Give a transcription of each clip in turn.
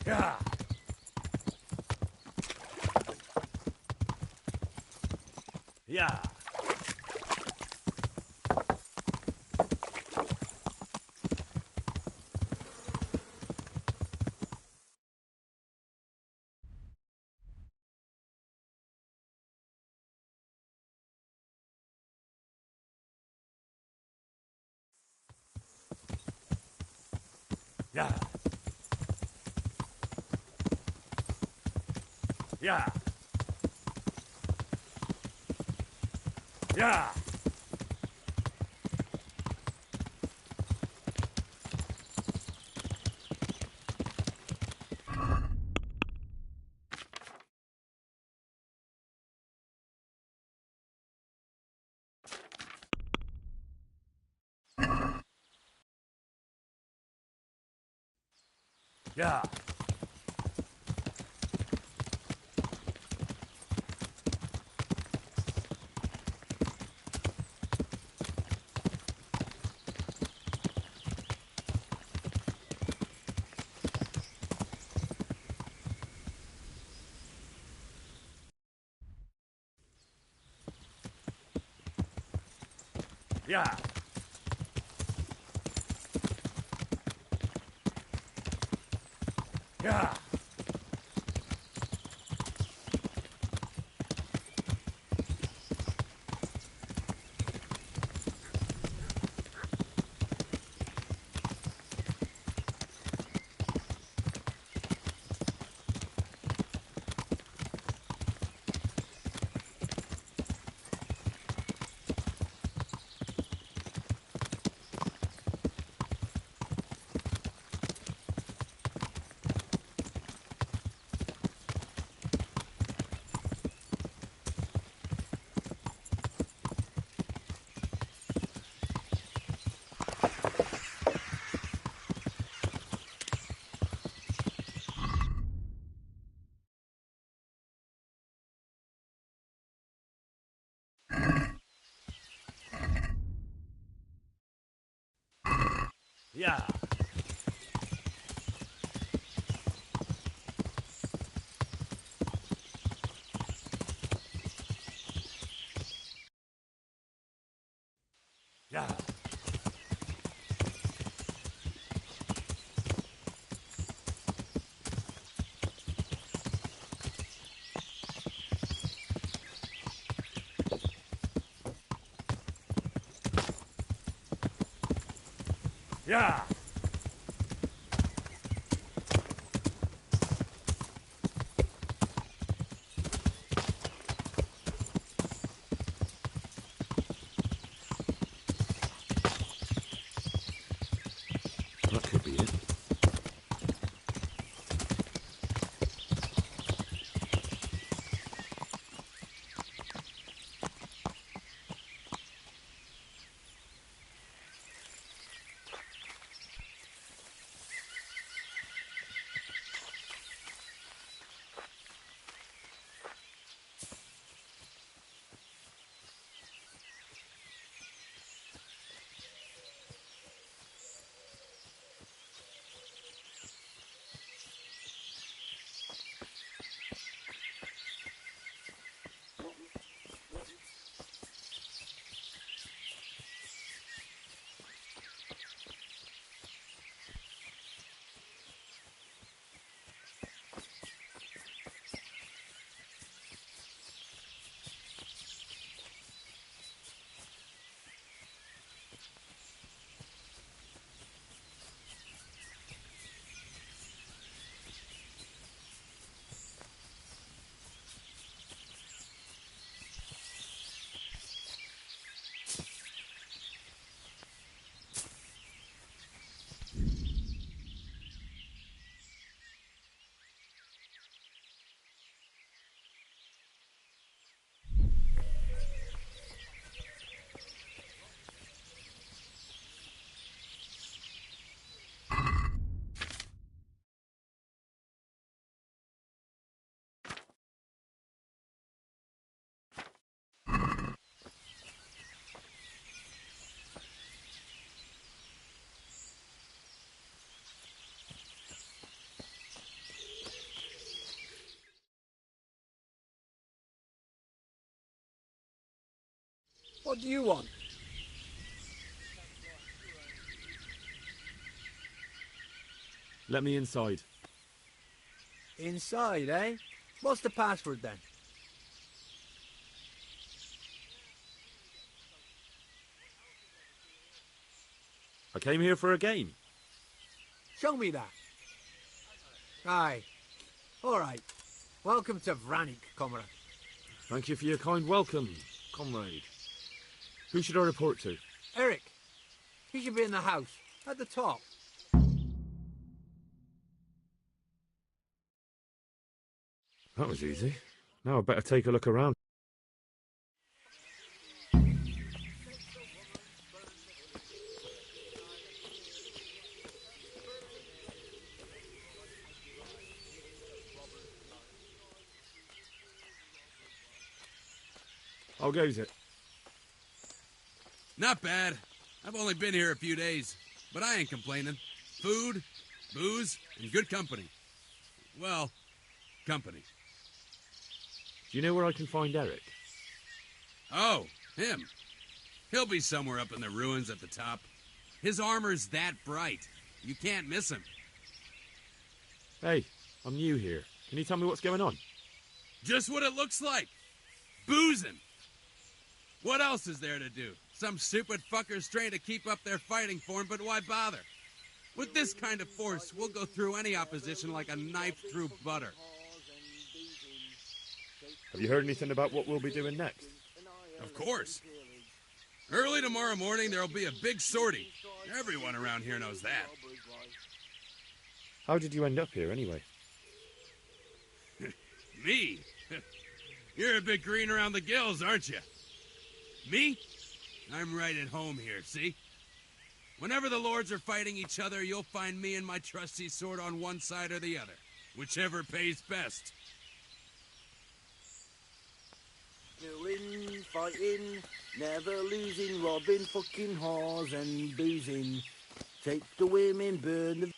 Yeah. Yeah. Yeah. Yeah. Yeah. Yeah. Yeah. Yeah. Yeah. Yeah. Yeah. That could be it. What do you want? Let me inside. Inside, eh? What's the password then? I came here for a game. Show me that. Aye. All right. Welcome to Vranik, comrade. Thank you for your kind welcome, comrade. Who should I report to? Eric. He should be in the house, at the top. That was easy. Now I better take a look around. How goes it? Not bad. I've only been here a few days, but I ain't complaining. Food, booze, and good company. Well, company. Do you know where I can find Eric? Oh, him. He'll be somewhere up in the ruins at the top. His armor's that bright. You can't miss him. Hey, I'm new here. Can you tell me what's going on? Just what it looks like. Boozing. What else is there to do? Some stupid fuckers trying to keep up their fighting form, but why bother? With this kind of force, we'll go through any opposition like a knife through butter. Have you heard anything about what we'll be doing next? Of course. Early tomorrow morning, there'll be a big sortie. Everyone around here knows that. How did you end up here, anyway? Me? You're a bit green around the gills, aren't you? Me? I'm right at home here, see? Whenever the lords are fighting each other, you'll find me and my trusty sword on one side or the other. Whichever pays best. Killing, fighting, never losing, robbing fucking whores and boozing. Take the women, burn the...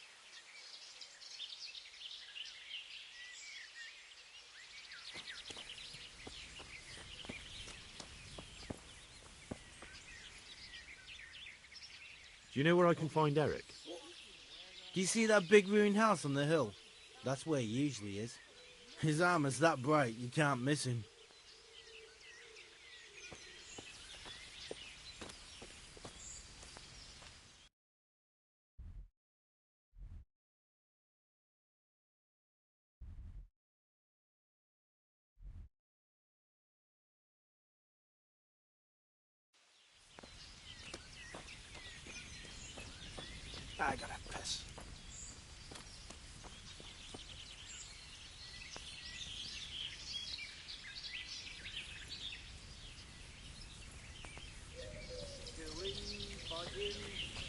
Do you know where I can find Eric? Do you see that big ruined house on the hill? That's where he usually is. His armor's that bright, you can't miss him. I gotta piss. Killing, fighting,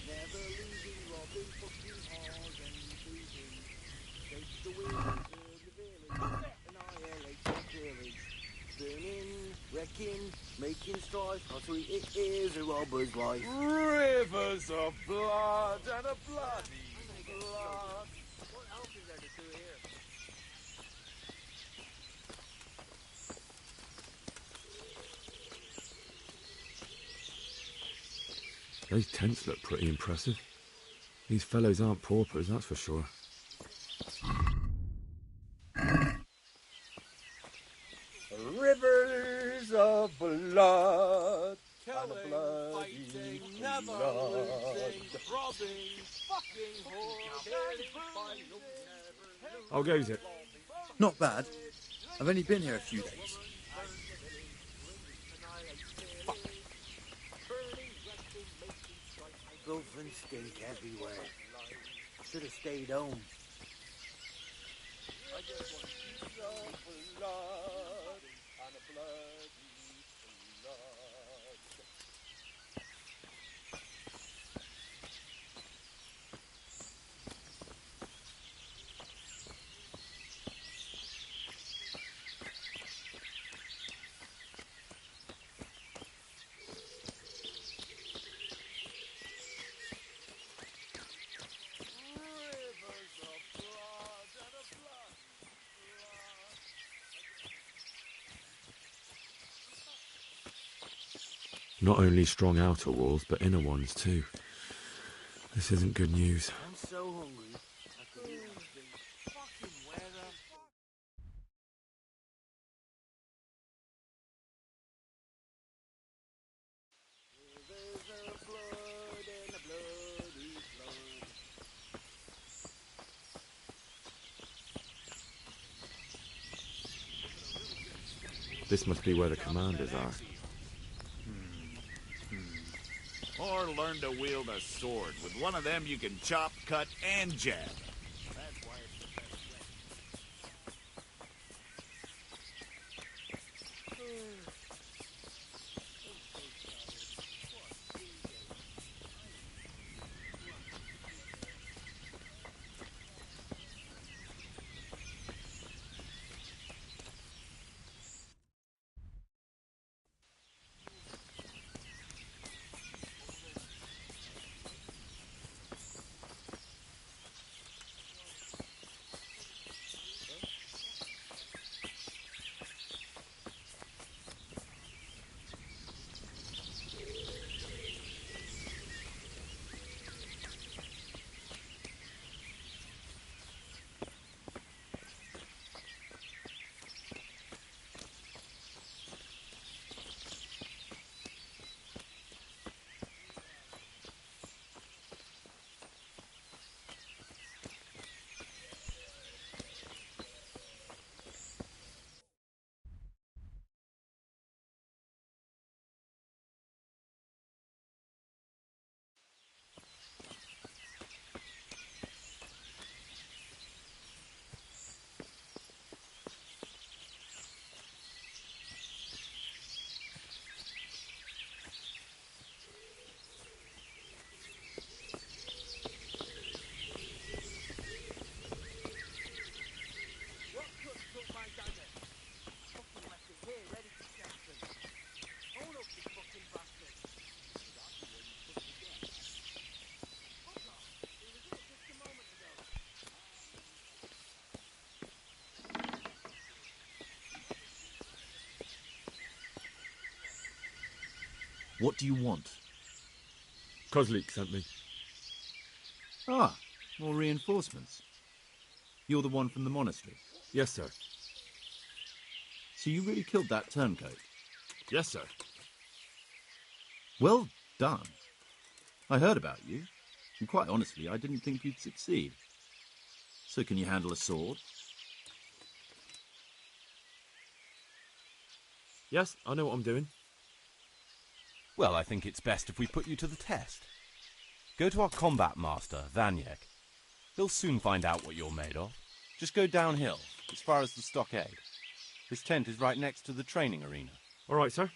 never losing, robbing fucking whores and boozing. Take the women, burn the village, annihilate the village. Burning, wrecking, making strife, pottery it is a robber's life. Rivers of blood and a bloody blood. What else is there to do here? Those tents look pretty impressive. These fellows aren't paupers, that's for sure. Rivers of blood and a Killing, bloody fighting, never blood. losing, robbing, fucking whores. How goes it? Not bad. I've only been here a few days. Filth and stink everywhere. Should have stayed home. Rivers of blood and a bloody blood. Rivers of blood and a bloody blood. Not only strong outer walls, but inner ones too. This isn't good news. I'm so hungry. I could eat my feet. Fucking weather. There's a flood and a bloody flood. This must be where the commanders are. Or learn to wield a sword. With one of them you can chop, cut, and jab. That's why it's the best weapon. What cunt took my dagger? Fucking left it here, ready to section. Own up, you fucking bastard. Fuck off. He was here just a moment ago. What do you want? Kozlik sent me. Ah, more reinforcements. You're the one from the monastery. Yes, sir. So you really killed that turncoat? Yes, sir. Well done. I heard about you, and quite honestly, I didn't think you'd succeed. So can you handle a sword? Yes, I know what I'm doing. Well, I think it's best if we put you to the test. Go to our combat master, Vanyek. He'll soon find out what you're made of. Just go downhill, as far as the stockade. His tent is right next to the training arena. All right, sir.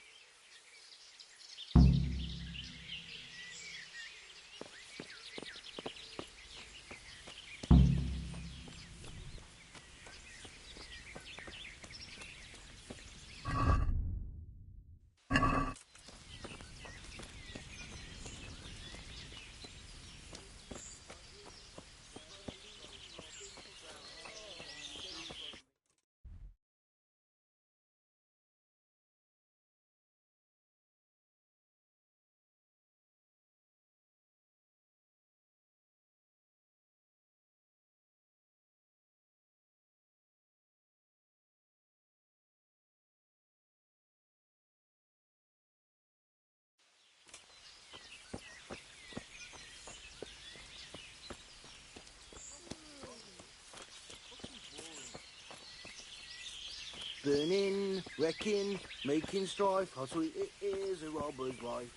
Burning, wrecking, making strife, how sweet it is a robber's wife.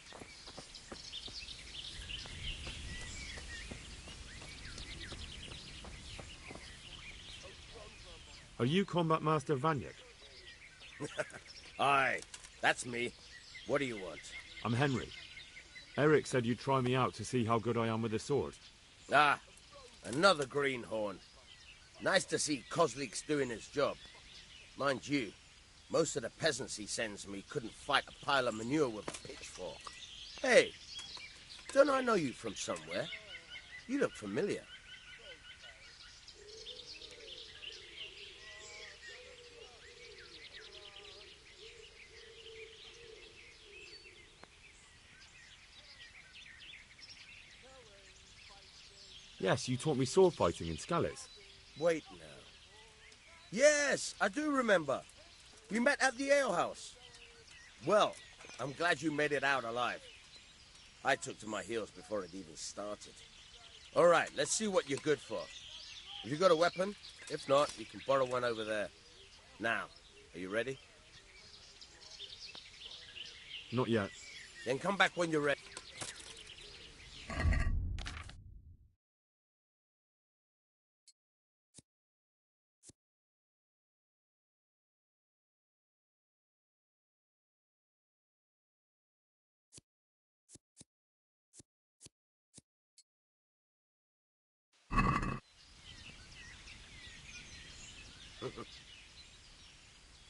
Are you Combat Master Vanyek? Aye, that's me. What do you want? I'm Henry. Eric said you'd try me out to see how good I am with a sword. Ah, another greenhorn. Nice to see Kozlik's doing his job. Mind you, most of the peasants he sends me couldn't fight a pile of manure with a pitchfork. Hey, don't I know you from somewhere? You look familiar. Yes, you taught me sword fighting in Scallis. Wait now. Yes, I do remember. We met at the alehouse. Well, I'm glad you made it out alive. I took to my heels before it even started. All right, let's see what you're good for. Have you got a weapon? If not, you can borrow one over there. Now, are you ready? Not yet. Then come back when you're ready.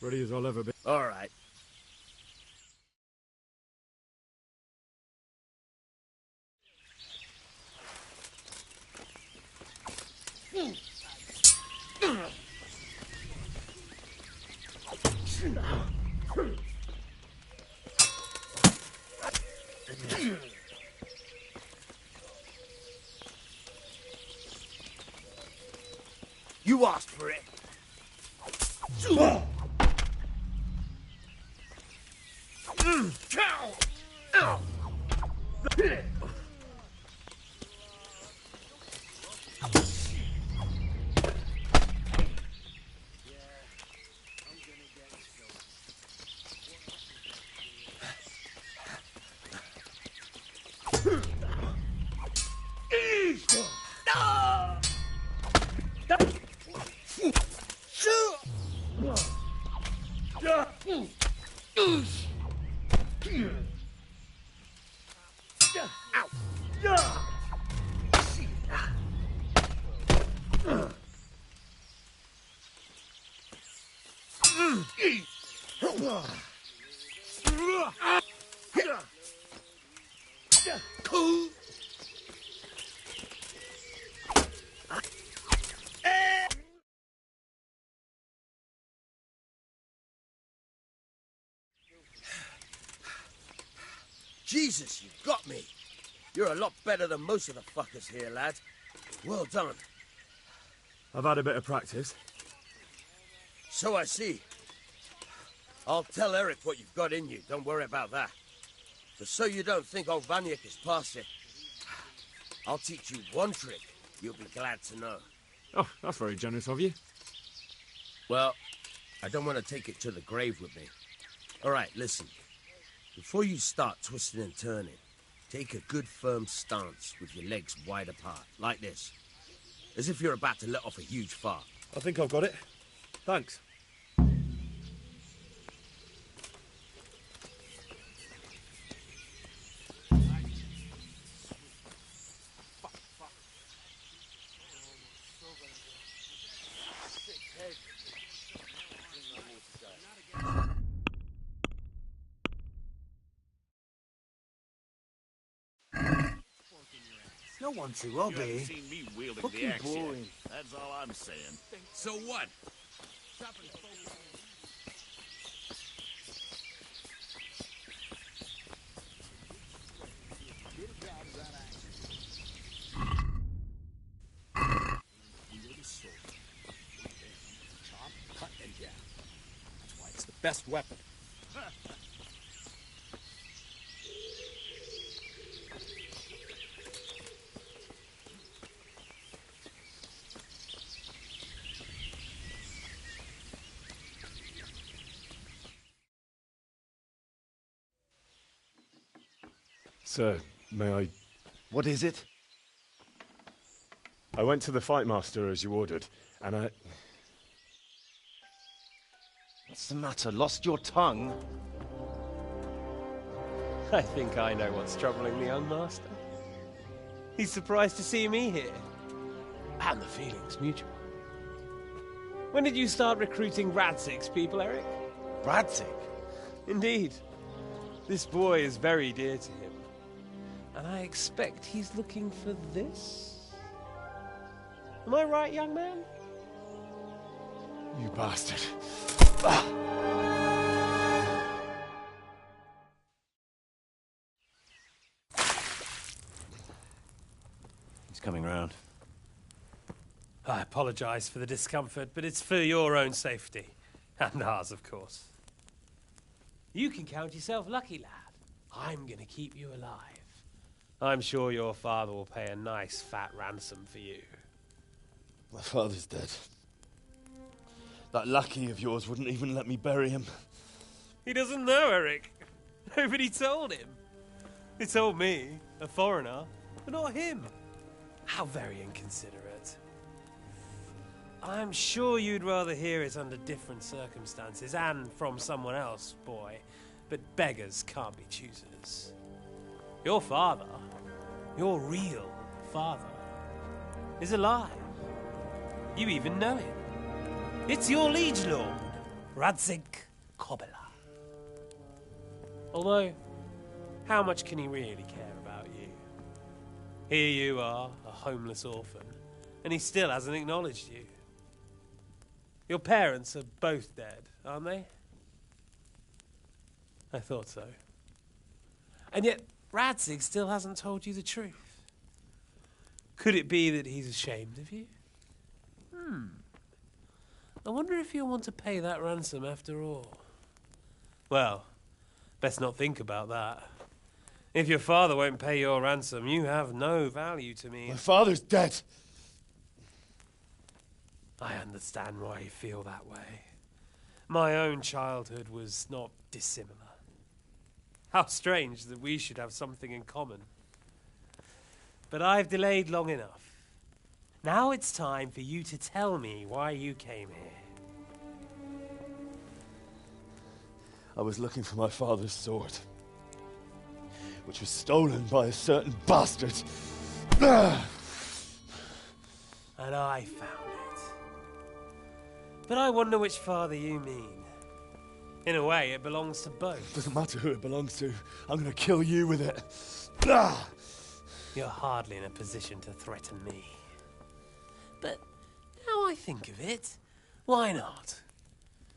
Ready as I'll ever be. All right. You asked for it. Jesus, you got me. You're a lot better than most of the fuckers here, lad. Well done. I've had a bit of practice. So I see. I'll tell Eric what you've got in you. Don't worry about that. But so you don't think old Vanyek is past it, I'll teach you one trick you'll be glad to know. Oh, that's very generous of you. Well, I don't want to take it to the grave with me. All right, listen. Before you start twisting and turning, take a good firm stance with your legs wide apart, like this. As if you're about to let off a huge fart. I think I've got it. Thanks. No one to, I'll You haven't be. seen me wielding Fucking the axe yet. boring. That's all I'm saying. So what? Chop, cut, and jab. That's why it's the best weapon. Sir, may I... What is it? I went to the fight master as you ordered, and I... What's the matter? Lost your tongue? I think I know what's troubling the young master. He's surprised to see me here. And the feeling's mutual. When did you start recruiting Radzig's people, Eric? Radzig? Indeed. This boy is very dear to him. And I expect he's looking for this? Am I right, young man? You bastard. He's coming round. I apologise for the discomfort, but it's for your own safety. And ours, of course. You can count yourself lucky, lad. I'm going to keep you alive. I'm sure your father will pay a nice fat ransom for you. My father's dead. That lackey of yours wouldn't even let me bury him. He doesn't know, Eric. Nobody told him. He told me, a foreigner, but not him. How very inconsiderate. I'm sure you'd rather hear it under different circumstances and from someone else, boy. But beggars can't be choosers. Your father, your real father, is alive. You even know him. It's your liege lord, Radzik Kobela. Although, how much can he really care about you? Here you are, a homeless orphan, and he still hasn't acknowledged you. Your parents are both dead, aren't they? I thought so. And yet, Radzik still hasn't told you the truth. Could it be that he's ashamed of you? I wonder if you'll want to pay that ransom after all. Well, best not think about that. If your father won't pay your ransom, you have no value to me. My father's dead. I understand why you feel that way. My own childhood was not dissimilar. How strange that we should have something in common. But I've delayed long enough. Now it's time for you to tell me why you came here. I was looking for my father's sword, which was stolen by a certain bastard. And I found it. But I wonder which father you mean. In a way, it belongs to both. Doesn't matter who it belongs to. I'm going to kill you with it. You're hardly in a position to threaten me. But now I think of it, why not?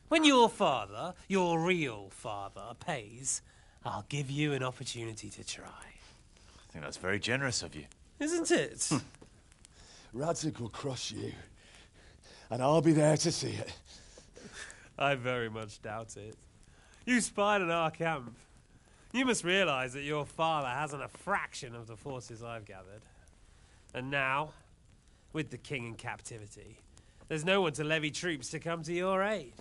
When your father, your real father, pays, I'll give you an opportunity to try. I think that's very generous of you. Isn't it? Radzik will crush you, and I'll be there to see it. I very much doubt it. You spied on our camp. You must realize that your father hasn't a fraction of the forces I've gathered. And now, with the king in captivity, there's no one to levy troops to come to your aid.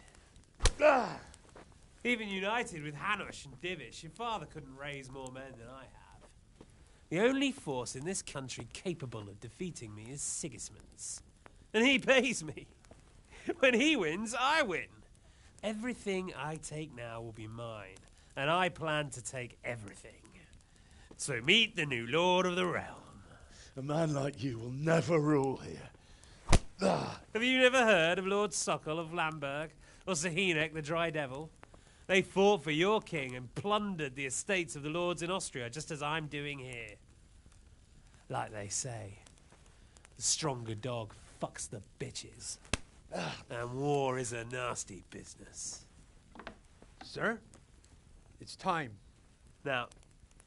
Even united with Hanush and Divish, your father couldn't raise more men than I have. The only force in this country capable of defeating me is Sigismund's. And he pays me. When he wins, I win. Everything I take now will be mine, and I plan to take everything. So meet the new lord of the realm. A man like you will never rule here. Have you never heard of Lord Sokol of Lamberg, or Sahinek the Dry Devil? They fought for your king and plundered the estates of the lords in Austria, just as I'm doing here. Like they say, the stronger dog fucks the bitches. And war is a nasty business. Sir, it's time. Now,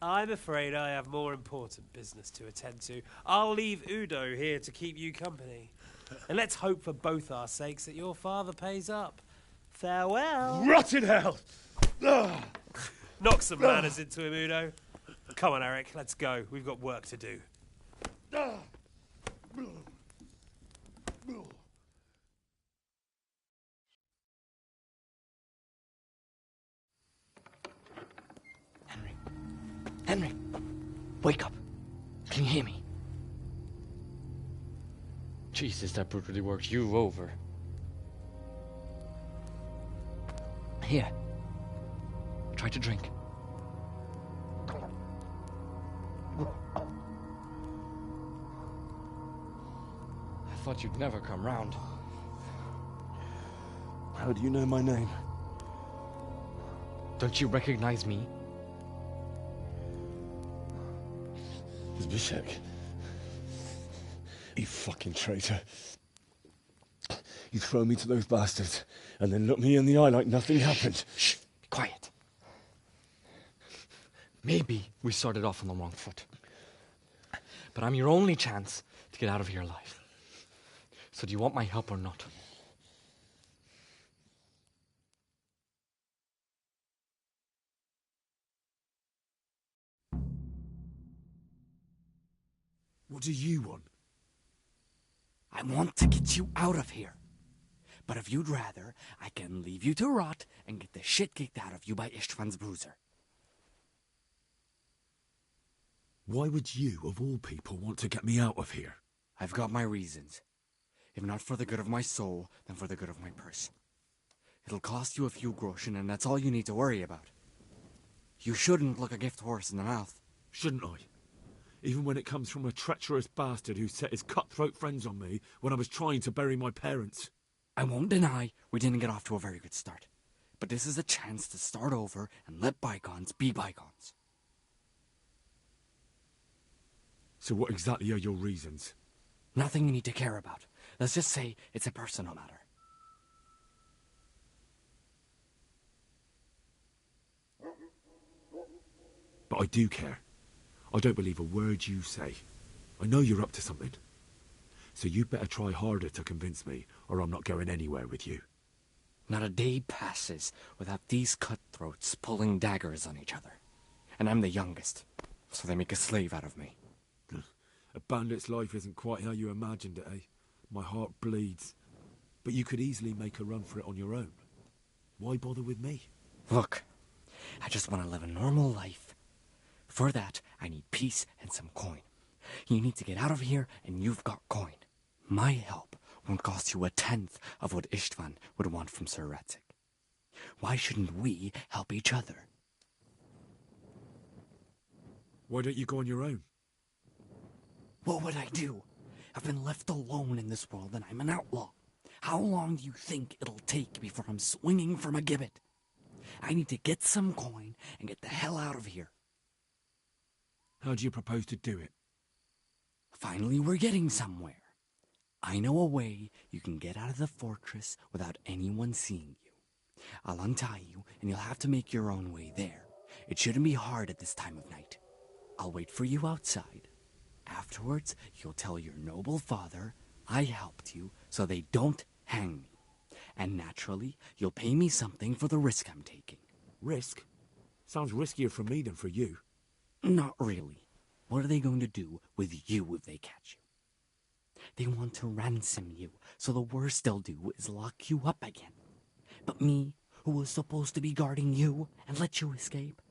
I'm afraid I have more important business to attend to. I'll leave Udo here to keep you company. And let's hope for both our sakes that your father pays up. Farewell. Rot in hell! Knock some manners into him, Udo. Come on, Eric, let's go. We've got work to do. Henry, wake up. Can you hear me? Jesus, that brutally works you over. Here. Try to drink. I thought you'd never come round. How do you know my name? Don't you recognize me? Zbyszek. You fucking traitor. You throw me to those bastards and then look me in the eye like nothing happened. Shh, be quiet. Maybe we started off on the wrong foot. But I'm your only chance to get out of here alive. So do you want my help or not? What do you want? I want to get you out of here. But if you'd rather, I can leave you to rot and get the shit kicked out of you by Istvan's bruiser. Why would you, of all people, want to get me out of here? I've got my reasons. If not for the good of my soul, then for the good of my purse. It'll cost you a few groschen, and that's all you need to worry about. You shouldn't look a gift horse in the mouth. Shouldn't I? Even when it comes from a treacherous bastard who set his cutthroat friends on me when I was trying to bury my parents. I won't deny we didn't get off to a very good start. But this is a chance to start over and let bygones be bygones. So what exactly are your reasons? Nothing you need to care about. Let's just say it's a personal matter. But I do care. I don't believe a word you say. I know you're up to something. So you better try harder to convince me, or I'm not going anywhere with you. Not a day passes without these cutthroats pulling daggers on each other. And I'm the youngest, so they make a slave out of me. A bandit's life isn't quite how you imagined it, eh? My heart bleeds. But you could easily make a run for it on your own. Why bother with me? Look, I just want to live a normal life. For that, I need peace and some coin. You need to get out of here, and you've got coin. My help won't cost you a tenth of what Istvan would want from Sir Ratzik. Why shouldn't we help each other? Why don't you go on your own? What would I do? I've been left alone in this world, and I'm an outlaw. How long do you think it'll take before I'm swinging from a gibbet? I need to get some coin and get the hell out of here. How do you propose to do it? Finally, we're getting somewhere. I know a way you can get out of the fortress without anyone seeing you. I'll untie you, and you'll have to make your own way there. It shouldn't be hard at this time of night. I'll wait for you outside. Afterwards, you'll tell your noble father I helped you so they don't hang me. And naturally, you'll pay me something for the risk I'm taking. Risk? Sounds riskier for me than for you. Not really. What are they going to do with you if they catch you? They want to ransom you, so the worst they'll do is lock you up again. But me, who was supposed to be guarding you and let you escape?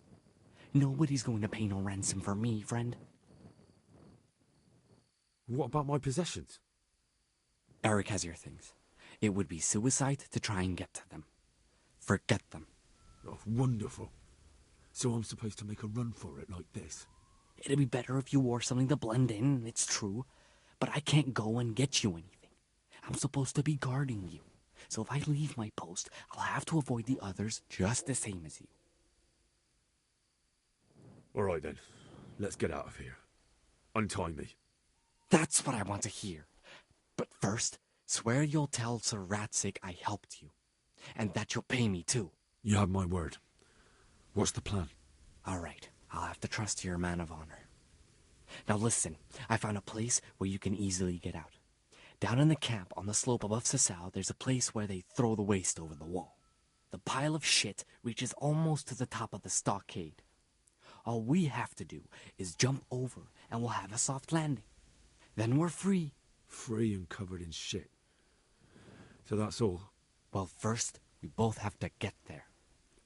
Nobody's going to pay no ransom for me, friend. What about my possessions? Eric has your things. It would be suicide to try and get to them. Forget them. Oh, wonderful. So I'm supposed to make a run for it like this? It'd be better if you wore something to blend in, it's true. But I can't go and get you anything. I'm supposed to be guarding you. So if I leave my post, I'll have to avoid the others just the same as you. All right then. Let's get out of here. Untie me. That's what I want to hear. But first, swear you'll tell Sir Ratzik I helped you. And that you'll pay me too. You have my word. What's the plan? All right. I'll have to trust you're a man of honor. Now listen, I found a place where you can easily get out. Down in the camp on the slope above Sasau, there's a place where they throw the waste over the wall. The pile of shit reaches almost to the top of the stockade. All we have to do is jump over and we'll have a soft landing. Then we're free. Free and covered in shit. So that's all? Well, first, we both have to get there.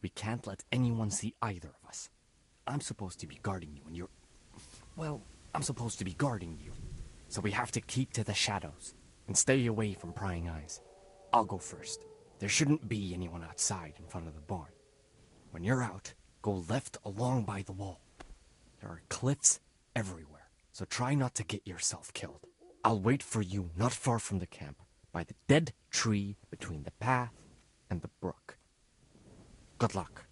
We can't let anyone see either of us. I'm supposed to be guarding you and you're... Well, I'm supposed to be guarding you. So we have to keep to the shadows and stay away from prying eyes. I'll go first. There shouldn't be anyone outside in front of the barn. When you're out, go left along by the wall. There are cliffs everywhere, so try not to get yourself killed. I'll wait for you not far from the camp, by the dead tree between the path and the brook. Good luck.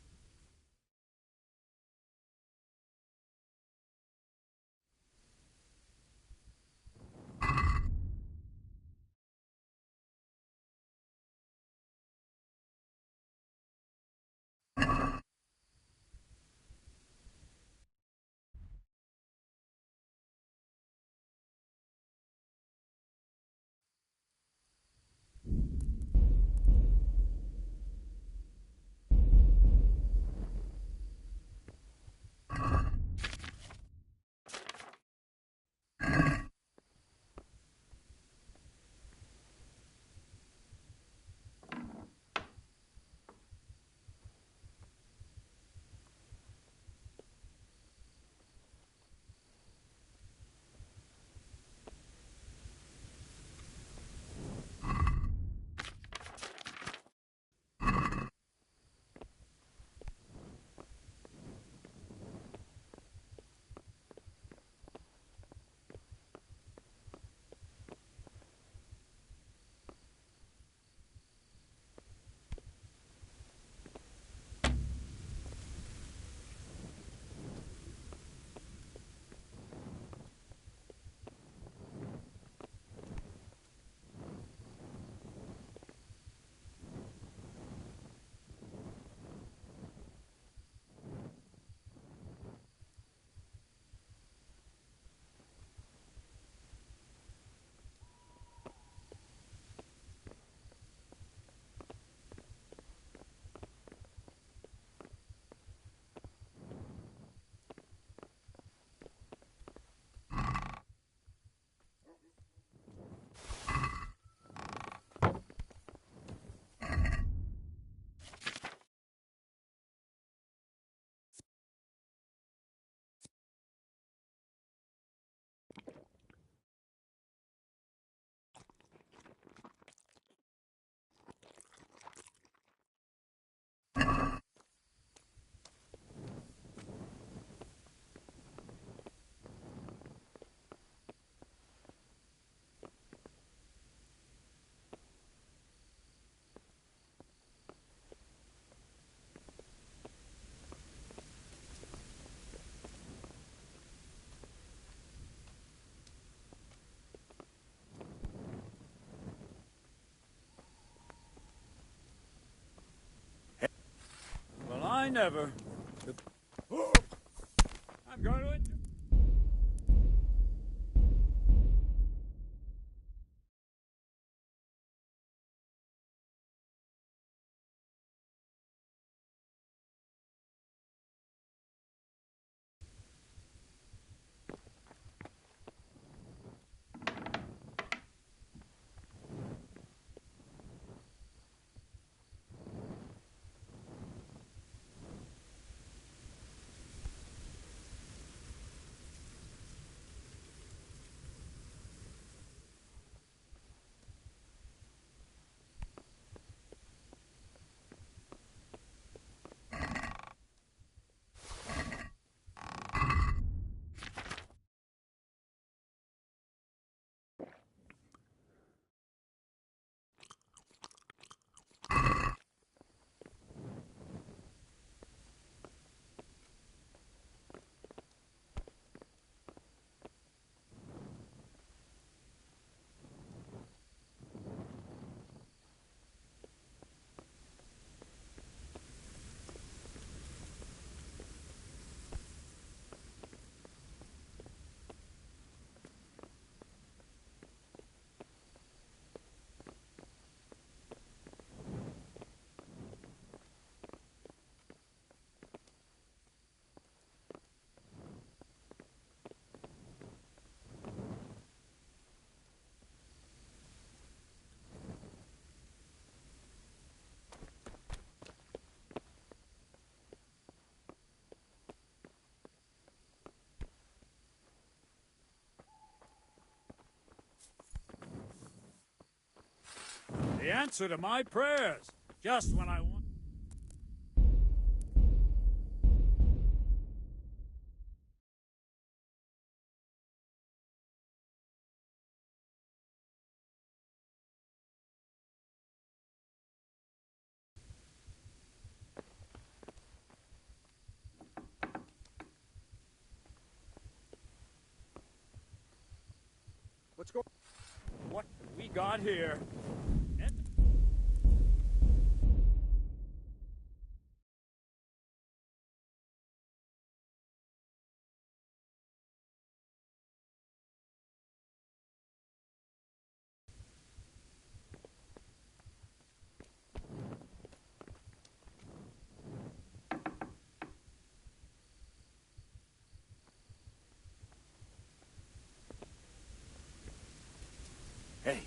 never. I'm going to enjoy. The answer to my prayers, just when I want. What's going? What we got here? Hey,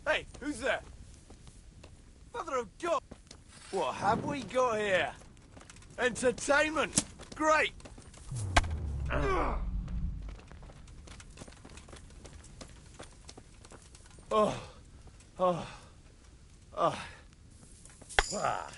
Hey, who's there? Mother of God! What have we got here? Entertainment! Great! Oh. Oh. Oh. Ah.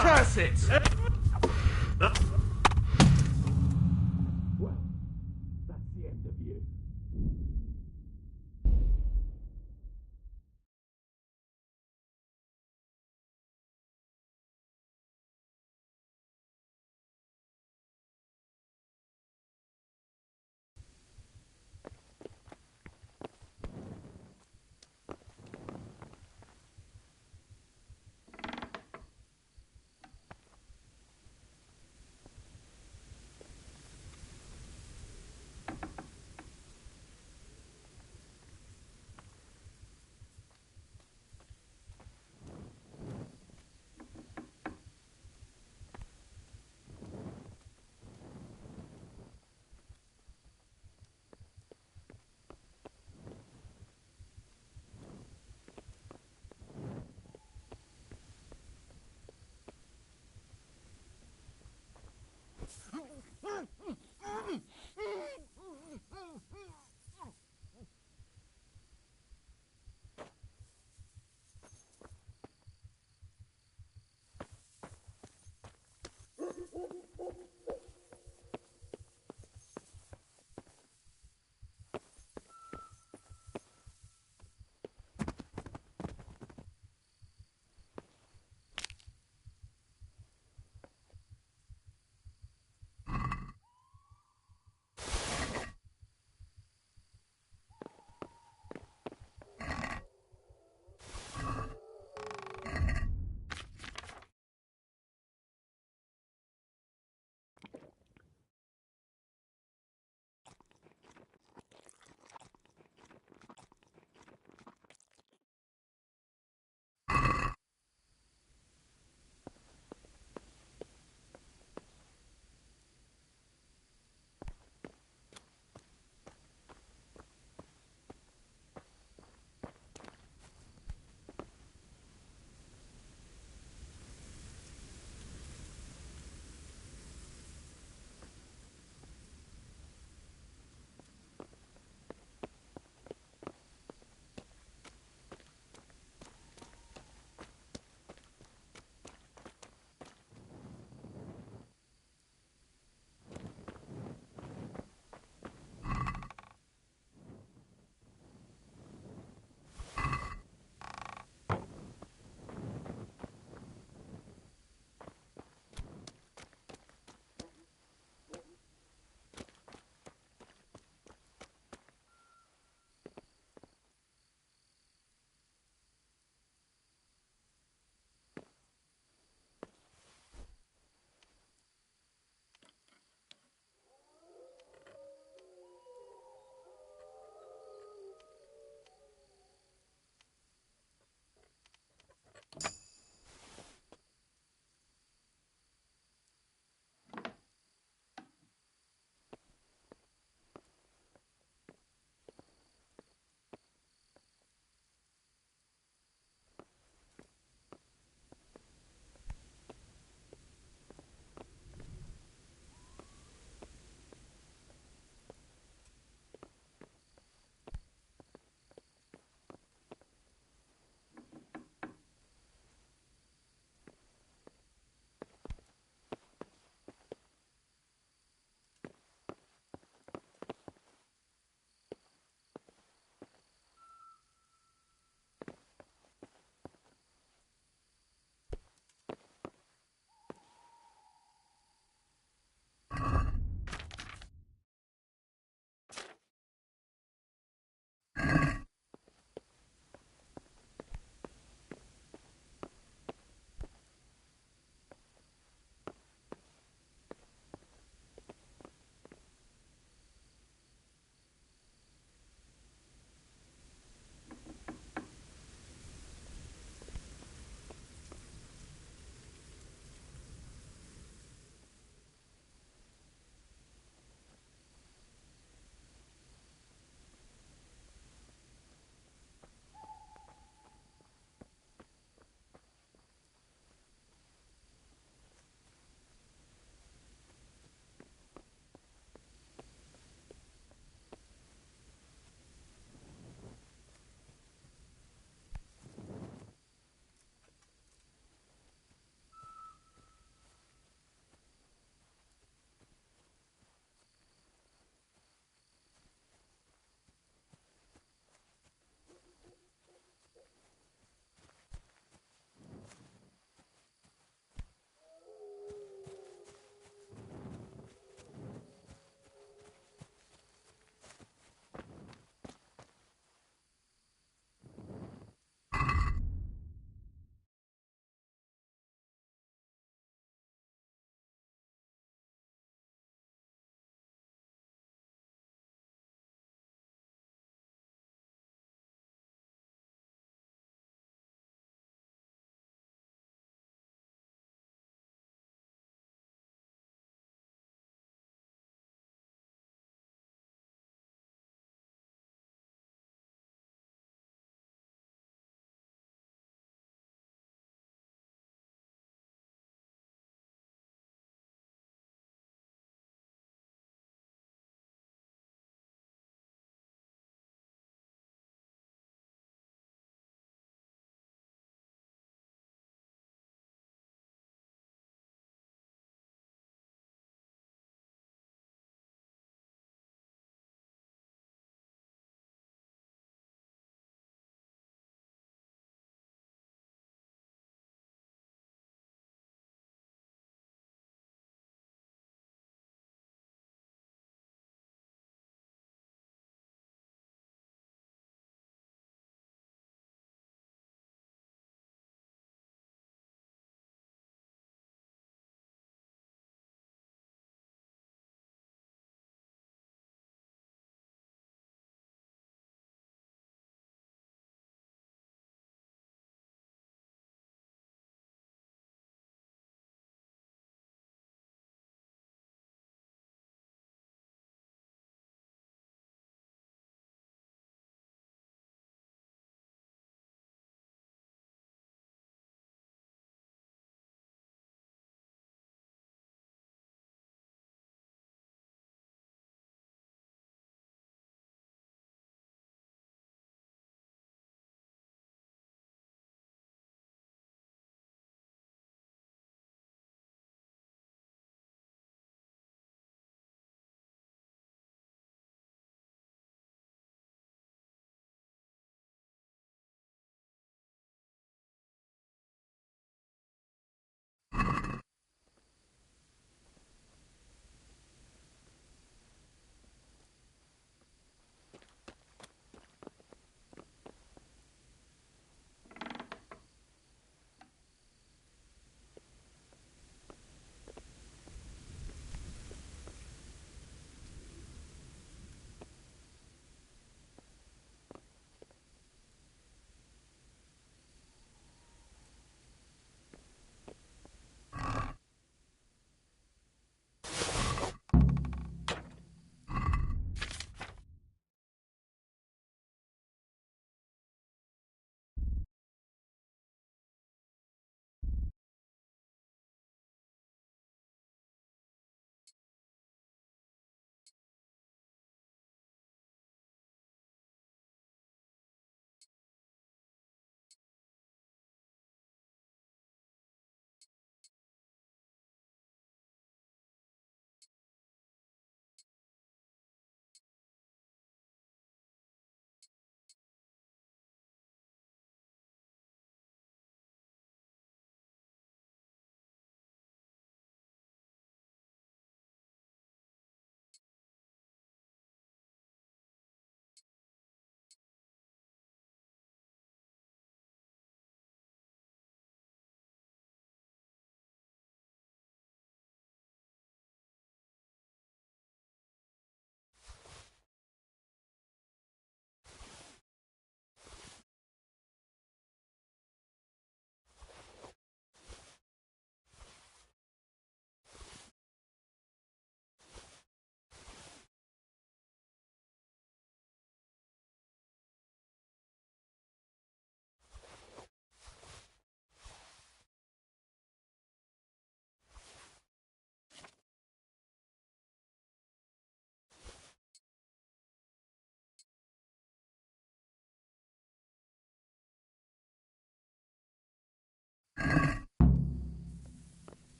Curse it! Well, that's the end of you.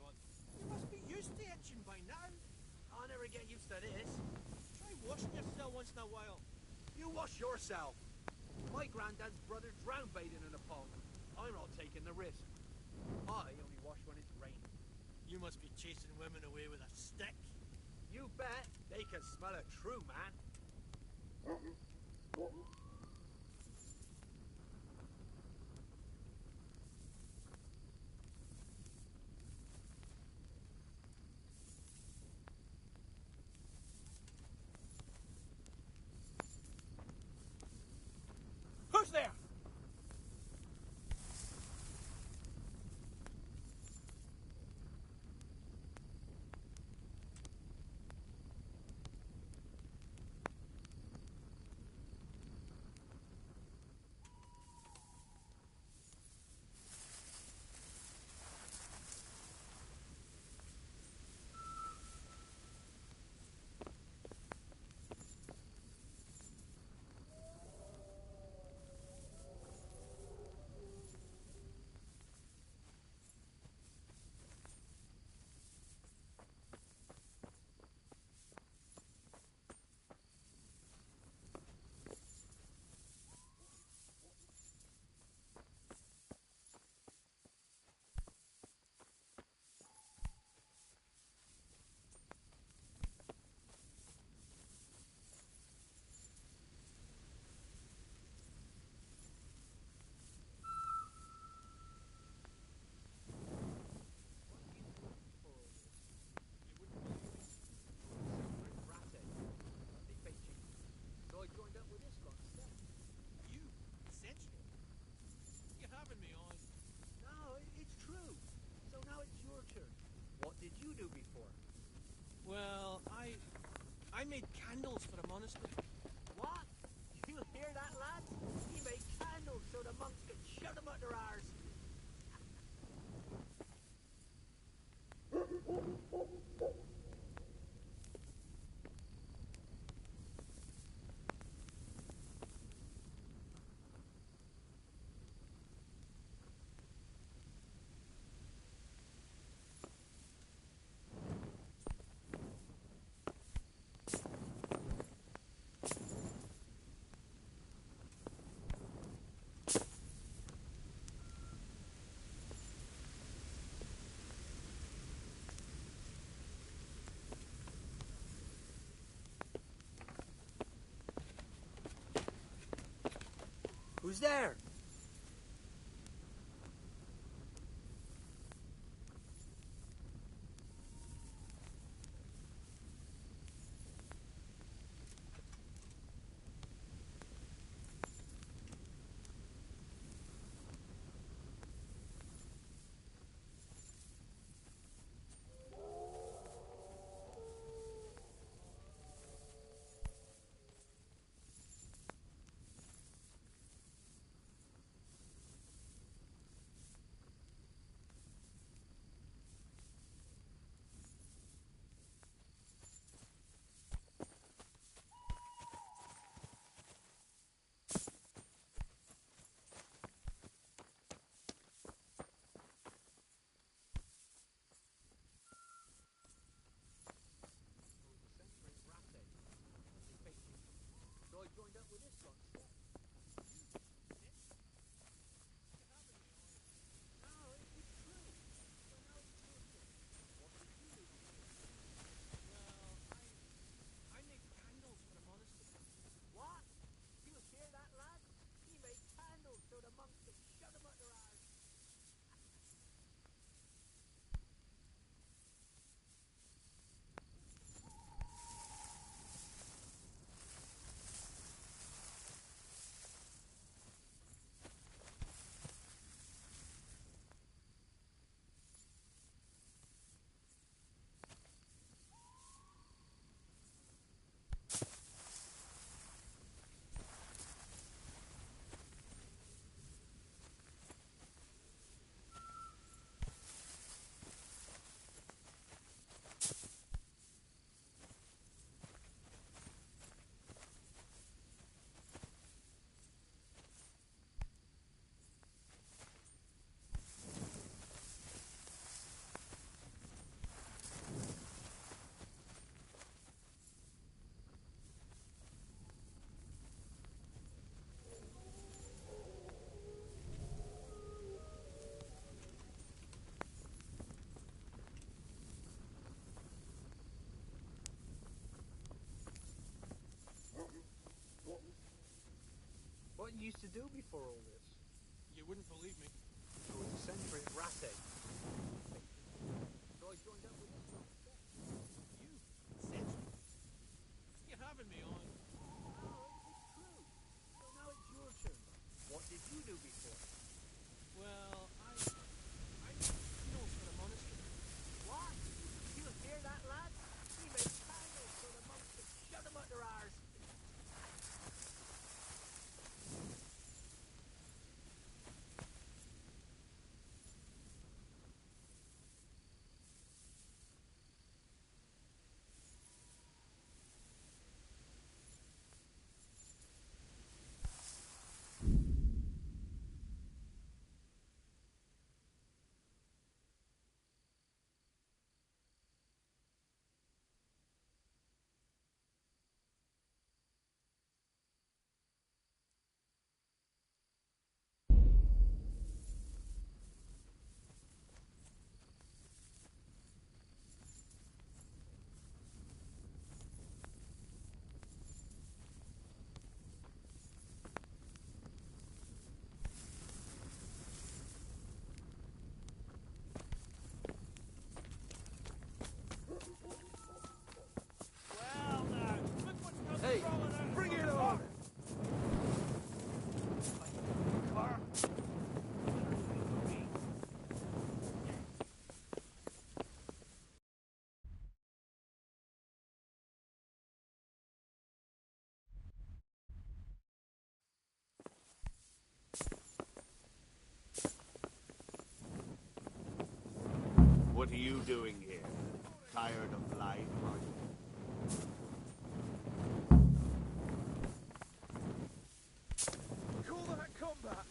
God. You must be used to itching by now. I'll never get used to this. Try washing yourself once in a while. You wash yourself. My granddad's brother drowned bathing in a pond. I'm not taking the risk. I only wash when it's raining. You must be chasing women away with a stick. You bet. They can smell a true man. Who's there? So I joined up with this lot instead. You? Essentially? You're having me on. No, it's true. So now it's your turn. What did you do before? Well, I made candles for a monastery. What? You hear that, lads? He made candles so the monks could shut them up their arse. Who's there? what you used to do before all this. You wouldn't believe me. I was a sentry at Rattay. So I joined up with this lot instead. You? Sentry? You're having me on. No, it's true. So now it's your turn. What did you do before? Well, I made candles for the monastery. What? You hear that, lad? He made candles for the monks to shut them up their arse. Well, now, look what's come Hey, crawling out. bring it on! Car. What are you doing here? Tired of life, are you? Call that combat!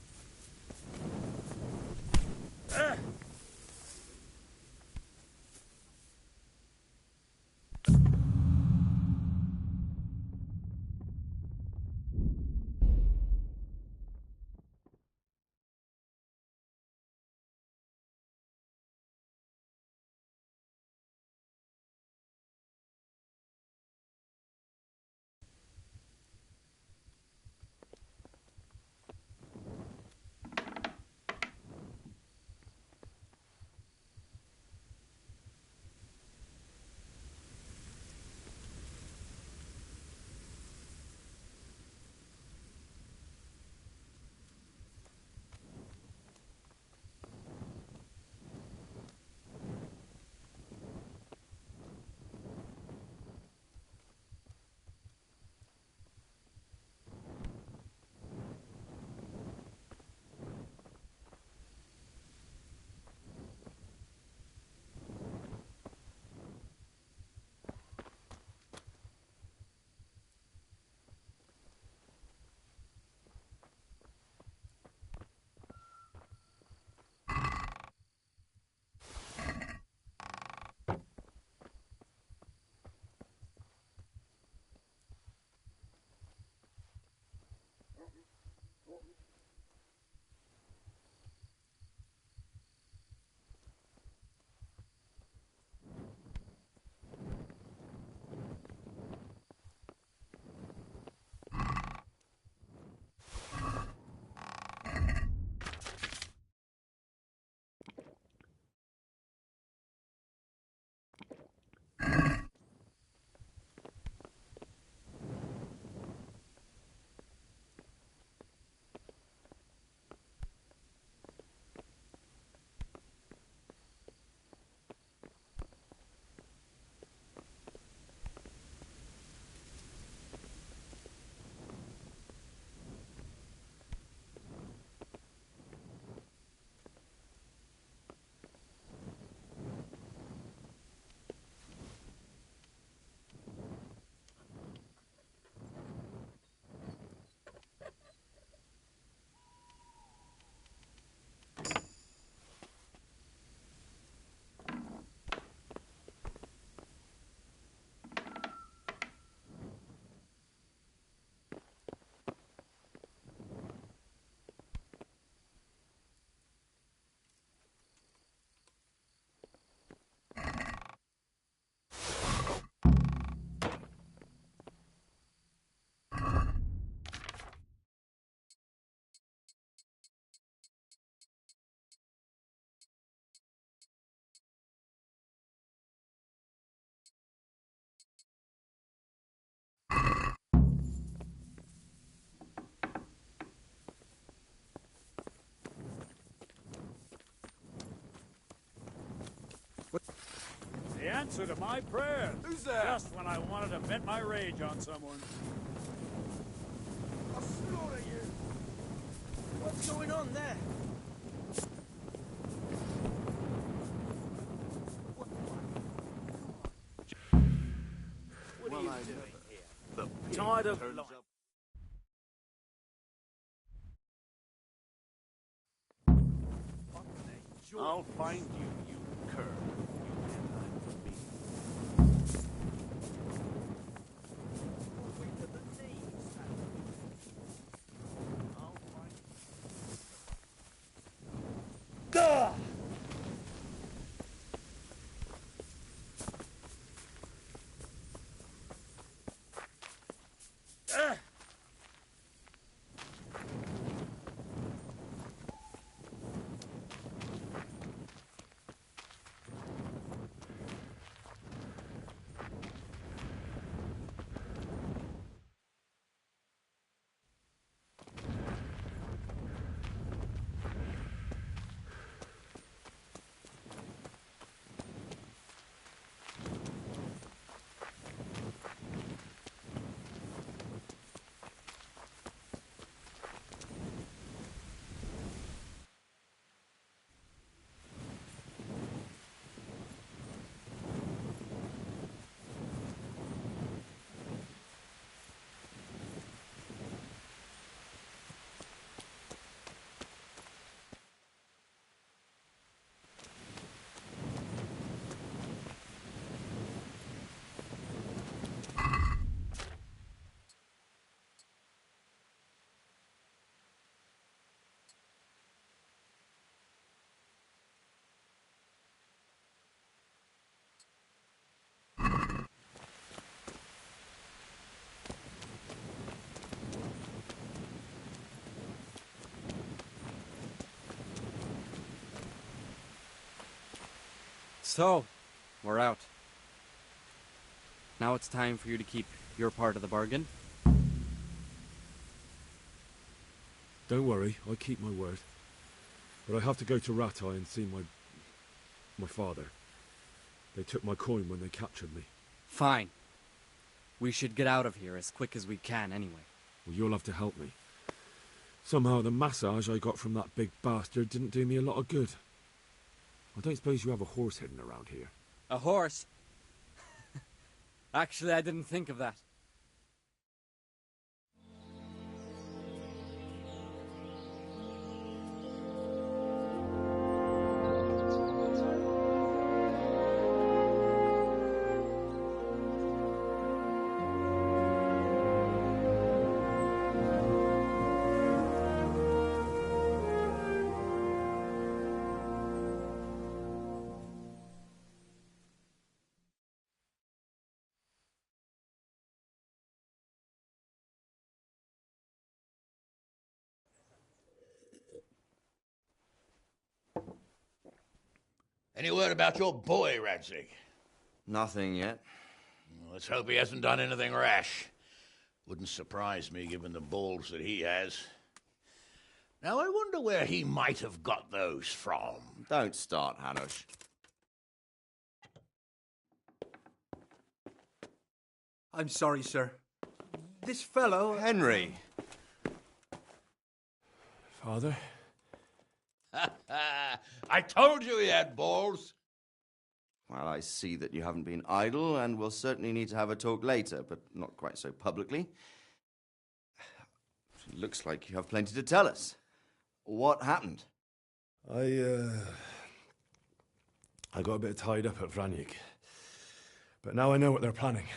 The answer to my prayer. Who's there? Just when I wanted to vent my rage on someone. I'll slaughter you. What's going on there? What are you doing here? The tide of life. I'll find you, you cur. You can't hide from me. I'll find Gah! So, we're out. Now it's time for you to keep your part of the bargain. Don't worry, I keep my word. But I have to go to Ratai and see my father. They took my coin when they captured me. Fine. We should get out of here as quick as we can anyway. Well, you'll have to help me. Somehow the massage I got from that big bastard didn't do me a lot of good. I don't suppose you have a horse hidden around here? A horse? Actually, I didn't think of that. Any word about your boy, Radzig? Nothing yet. Let's hope he hasn't done anything rash. Wouldn't surprise me, given the balls that he has. Now, I wonder where he might have got those from. Don't start, Hanush. I'm sorry, sir. This fellow... Henry! Father? I told you he had balls. Well, I see that you haven't been idle, and we'll certainly need to have a talk later, but not quite so publicly. It looks like you have plenty to tell us. What happened? I got a bit tied up at Vranyik. But now I know what they're planning.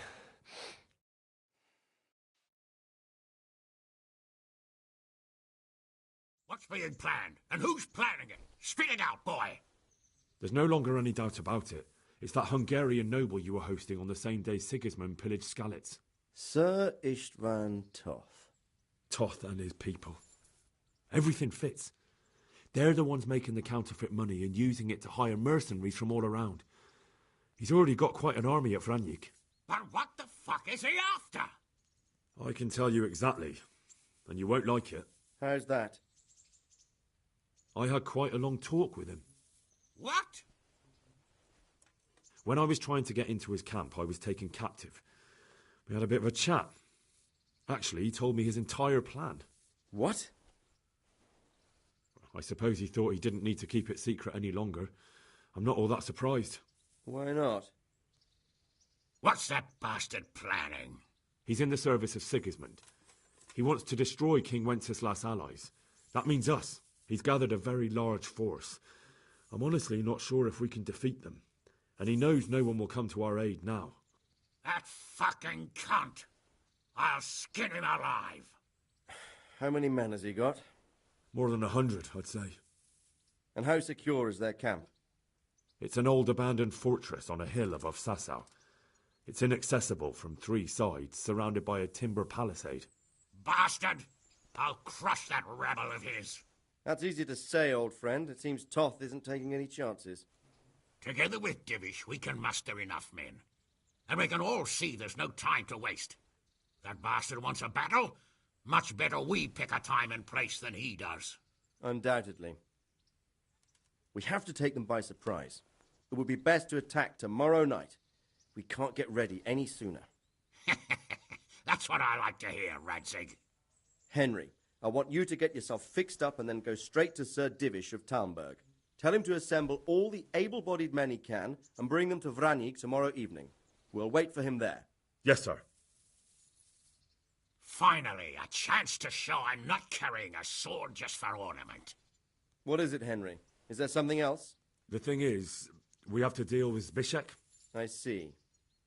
What's being planned? And who's planning it? Spit it out, boy! There's no longer any doubt about it. It's that Hungarian noble you were hosting on the same day Sigismund pillaged Skalitz. Sir Istvan Toth. Toth and his people. Everything fits. They're the ones making the counterfeit money and using it to hire mercenaries from all around. He's already got quite an army at Vranyik. But what the fuck is he after? I can tell you exactly, and you won't like it. How's that? I had quite a long talk with him. What? When I was trying to get into his camp, I was taken captive. We had a bit of a chat. Actually, he told me his entire plan. What? I suppose he thought he didn't need to keep it secret any longer. I'm not all that surprised. Why not? What's that bastard planning? He's in the service of Sigismund. He wants to destroy King Wenceslas' allies. That means us. He's gathered a very large force. I'm honestly not sure if we can defeat them. And he knows no one will come to our aid now. That fucking cunt! I'll skin him alive! How many men has he got? More than 100, I'd say. And how secure is their camp? It's an old abandoned fortress on a hill above Sassau. It's inaccessible from 3 sides, surrounded by a timber palisade. Bastard! I'll crush that rebel of his! That's easy to say, old friend. It seems Toth isn't taking any chances. Together with Divish, we can muster enough men. And we can all see there's no time to waste. That bastard wants a battle. Much better we pick a time and place than he does. Undoubtedly. We have to take them by surprise. It would be best to attack tomorrow night. We can't get ready any sooner. That's what I like to hear, Radzig. Henry, I want you to get yourself fixed up and then go straight to Sir Divish of Talmberg. Tell him to assemble all the able-bodied men he can and bring them to Vranig tomorrow evening. We'll wait for him there. Yes, sir. Finally, a chance to show I'm not carrying a sword just for ornament. What is it, Henry? Is there something else? The thing is, we have to deal with Zbyszek. I see.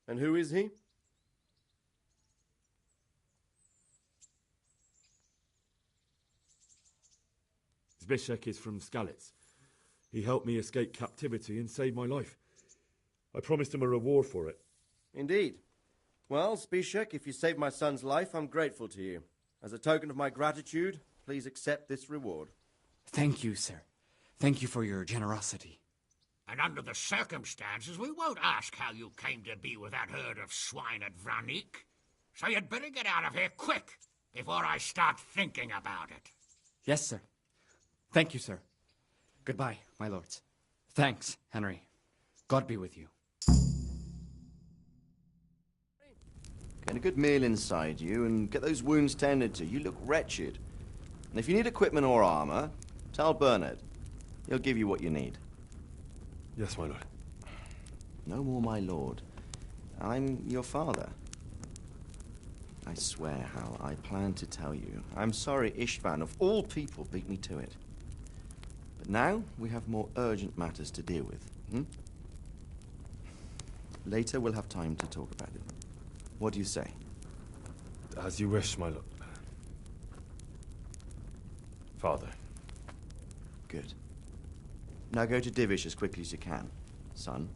And who is he? Zbyszek is from Skalitz. He helped me escape captivity and saved my life. I promised him a reward for it. Indeed. Well, Zbyszek, if you saved my son's life, I'm grateful to you. As a token of my gratitude, please accept this reward. Thank you, sir. Thank you for your generosity. And under the circumstances, we won't ask how you came to be with that herd of swine at Vranik. So you'd better get out of here quick, before I start thinking about it. Yes, sir. Thank you, sir. Goodbye, my lords. Thanks, Henry. God be with you. Get a good meal inside you and get those wounds tended to. You look wretched. And if you need equipment or armor, tell Bernard. He'll give you what you need. Yes, my lord. No more, my lord. I'm your father. I swear, Hal, I plan to tell you. I'm sorry Ishvan, of all people, beat me to it. But now we have more urgent matters to deal with. Later we'll have time to talk about it. What do you say? As you wish, my lord. Father. Good. Now go to Divish as quickly as you can, son.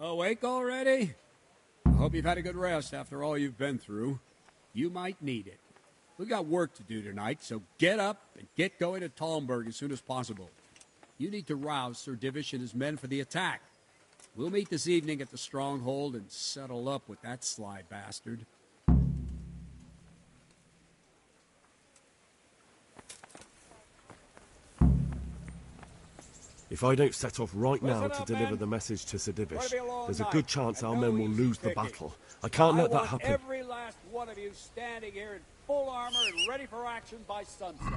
Awake already? I hope you've had a good rest after all you've been through. You might need it. We've got work to do tonight, so get up and get going to Talmberg as soon as possible. You need to rouse Sir Divish and his men for the attack. We'll meet this evening at the stronghold and settle up with that sly bastard. If I don't set off right now to deliver the message to Sir Divish, there's a good chance our men will lose the battle. I can't let that happen. Every last one of you standing here in full armor and ready for action by sunset.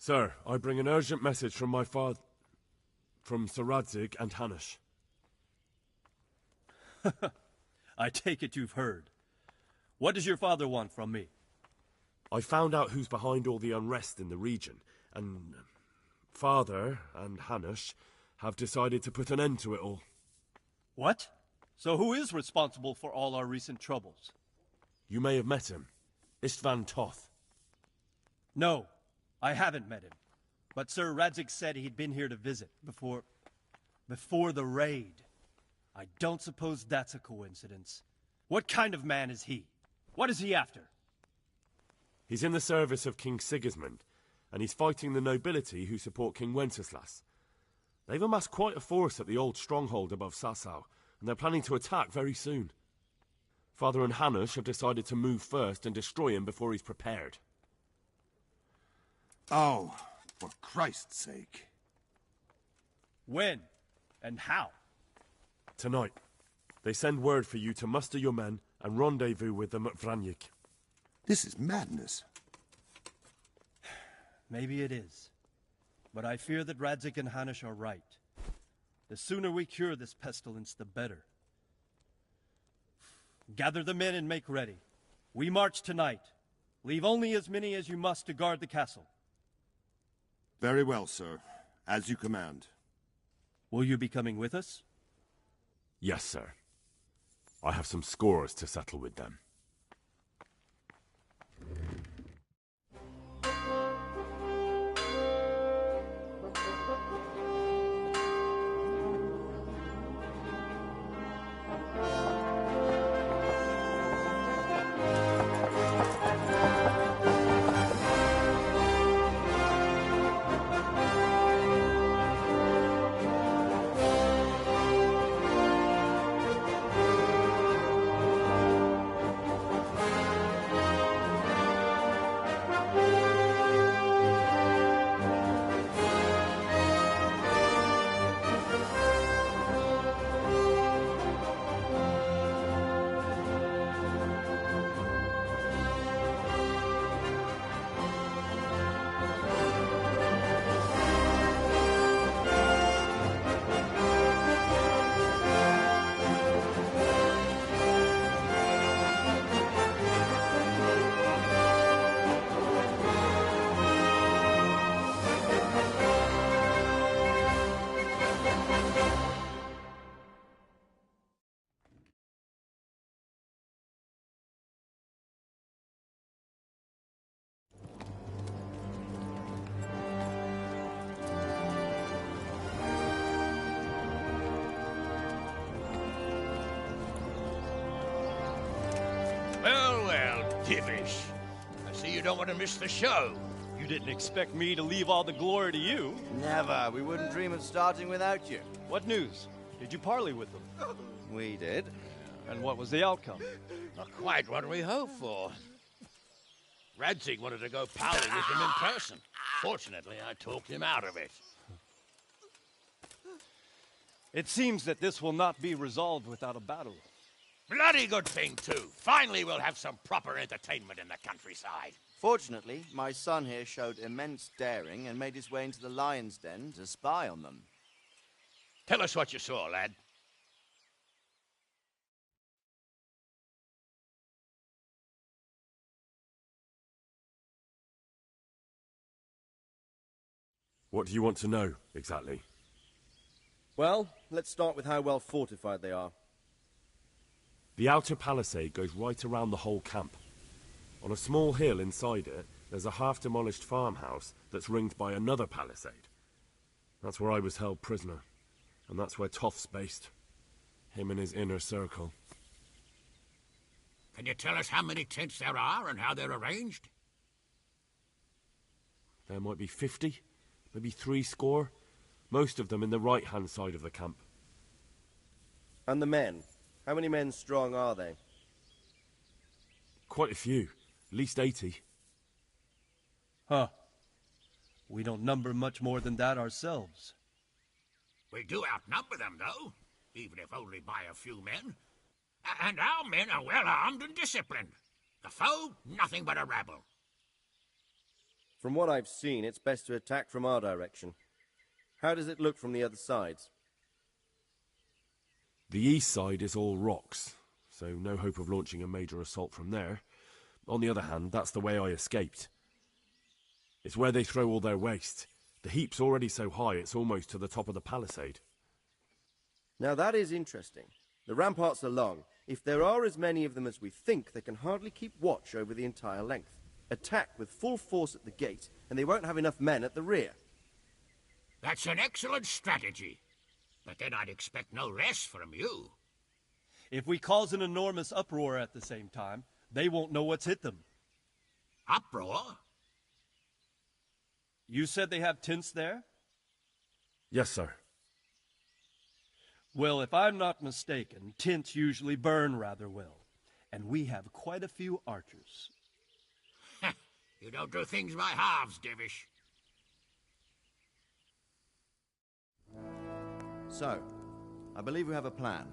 Sir, I bring an urgent message from my father... from Sir Radzig and Hanush. I take it you've heard. What does your father want from me? I found out who's behind all the unrest in the region, and Father and Hanush have decided to put an end to it all. What? So who is responsible for all our recent troubles? You may have met him. Istvan Toth. No, I haven't met him. But Sir Radzig said he'd been here to visit before the raid. I don't suppose that's a coincidence. What kind of man is he? What is he after? He's in the service of King Sigismund, and he's fighting the nobility who support King Wenceslas. They've amassed quite a force at the old stronghold above Sasau, and they're planning to attack very soon. Father and Hanush have decided to move first and destroy him before he's prepared. Oh, for Christ's sake. When? And how? Tonight. They send word for you to muster your men and rendezvous with them at Vranyik. This is madness. Maybe it is. But I fear that Radzig and Hanush are right. The sooner we cure this pestilence, the better. Gather the men and make ready. We march tonight. Leave only as many as you must to guard the castle. Very well, sir. As you command. Will you be coming with us? Yes, sir. I have some scores to settle with them. Divish. I see you don't want to miss the show. You didn't expect me to leave all the glory to you. Never. We wouldn't dream of starting without you. What news? Did you parley with them? We did. And what was the outcome? Not quite what we hoped for. Radzig wanted to go parley with him in person. Fortunately, I talked him out of it. It seems that this will not be resolved without a battle. Bloody good thing, too. Finally, we'll have some proper entertainment in the countryside. Fortunately, my son here showed immense daring and made his way into the lion's den to spy on them. Tell us what you saw, lad. What do you want to know, exactly? Well, let's start with how well fortified they are. The outer palisade goes right around the whole camp. On a small hill inside it, there's a half-demolished farmhouse that's ringed by another palisade. That's where I was held prisoner, and that's where Toth's based. Him and his inner circle. Can you tell us how many tents there are and how they're arranged? There might be 50, maybe 70. Most of them in the right-hand side of the camp. And the men? How many men strong are they? Quite a few. At least 80. Huh. We don't number much more than that ourselves. We do outnumber them, though, even if only by a few men. And our men are well armed and disciplined. The foe, nothing but a rabble. From what I've seen, it's best to attack from our direction. How does it look from the other sides? The east side is all rocks, so no hope of launching a major assault from there. On the other hand, that's the way I escaped. It's where they throw all their waste. The heap's already so high it's almost to the top of the palisade. Now that is interesting. The ramparts are long. If there are as many of them as we think, they can hardly keep watch over the entire length. Attack with full force at the gate, and they won't have enough men at the rear. That's an excellent strategy. But then I'd expect no rest from you. If we cause an enormous uproar at the same time, they won't know what's hit them. Uproar? You said they have tents there? Yes, sir. Well, if I'm not mistaken, tents usually burn rather well. And we have quite a few archers. You don't do things by halves, Divish. So, I believe we have a plan.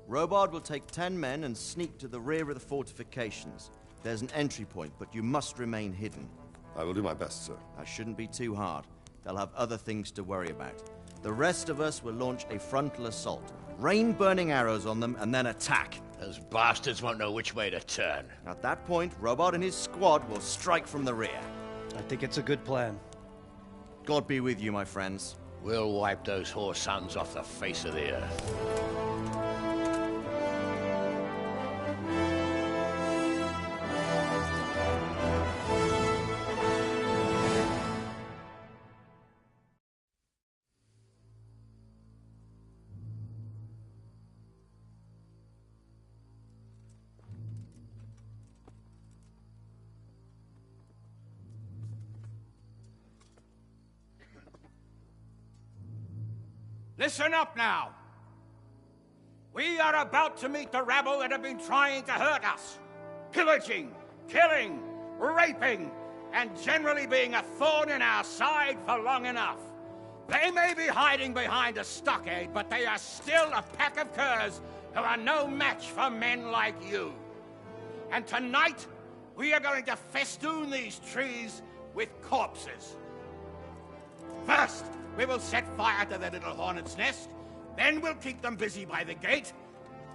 Robard will take 10 men and sneak to the rear of the fortifications. There's an entry point, but you must remain hidden. I will do my best, sir. That shouldn't be too hard. They'll have other things to worry about. The rest of us will launch a frontal assault. Rain burning arrows on them and then attack. Those bastards won't know which way to turn. At that point, Robard and his squad will strike from the rear. I think it's a good plan. God be with you, my friends. We'll wipe those whore sons off the face of the earth. Listen up now. We are about to meet the rabble that have been trying to hurt us. Pillaging, killing, raping, and generally being a thorn in our side for long enough. They may be hiding behind a stockade, but they are still a pack of curs who are no match for men like you. And tonight, we are going to festoon these trees with corpses. First, we will set fire to their little hornet's nest. Then we'll keep them busy by the gate.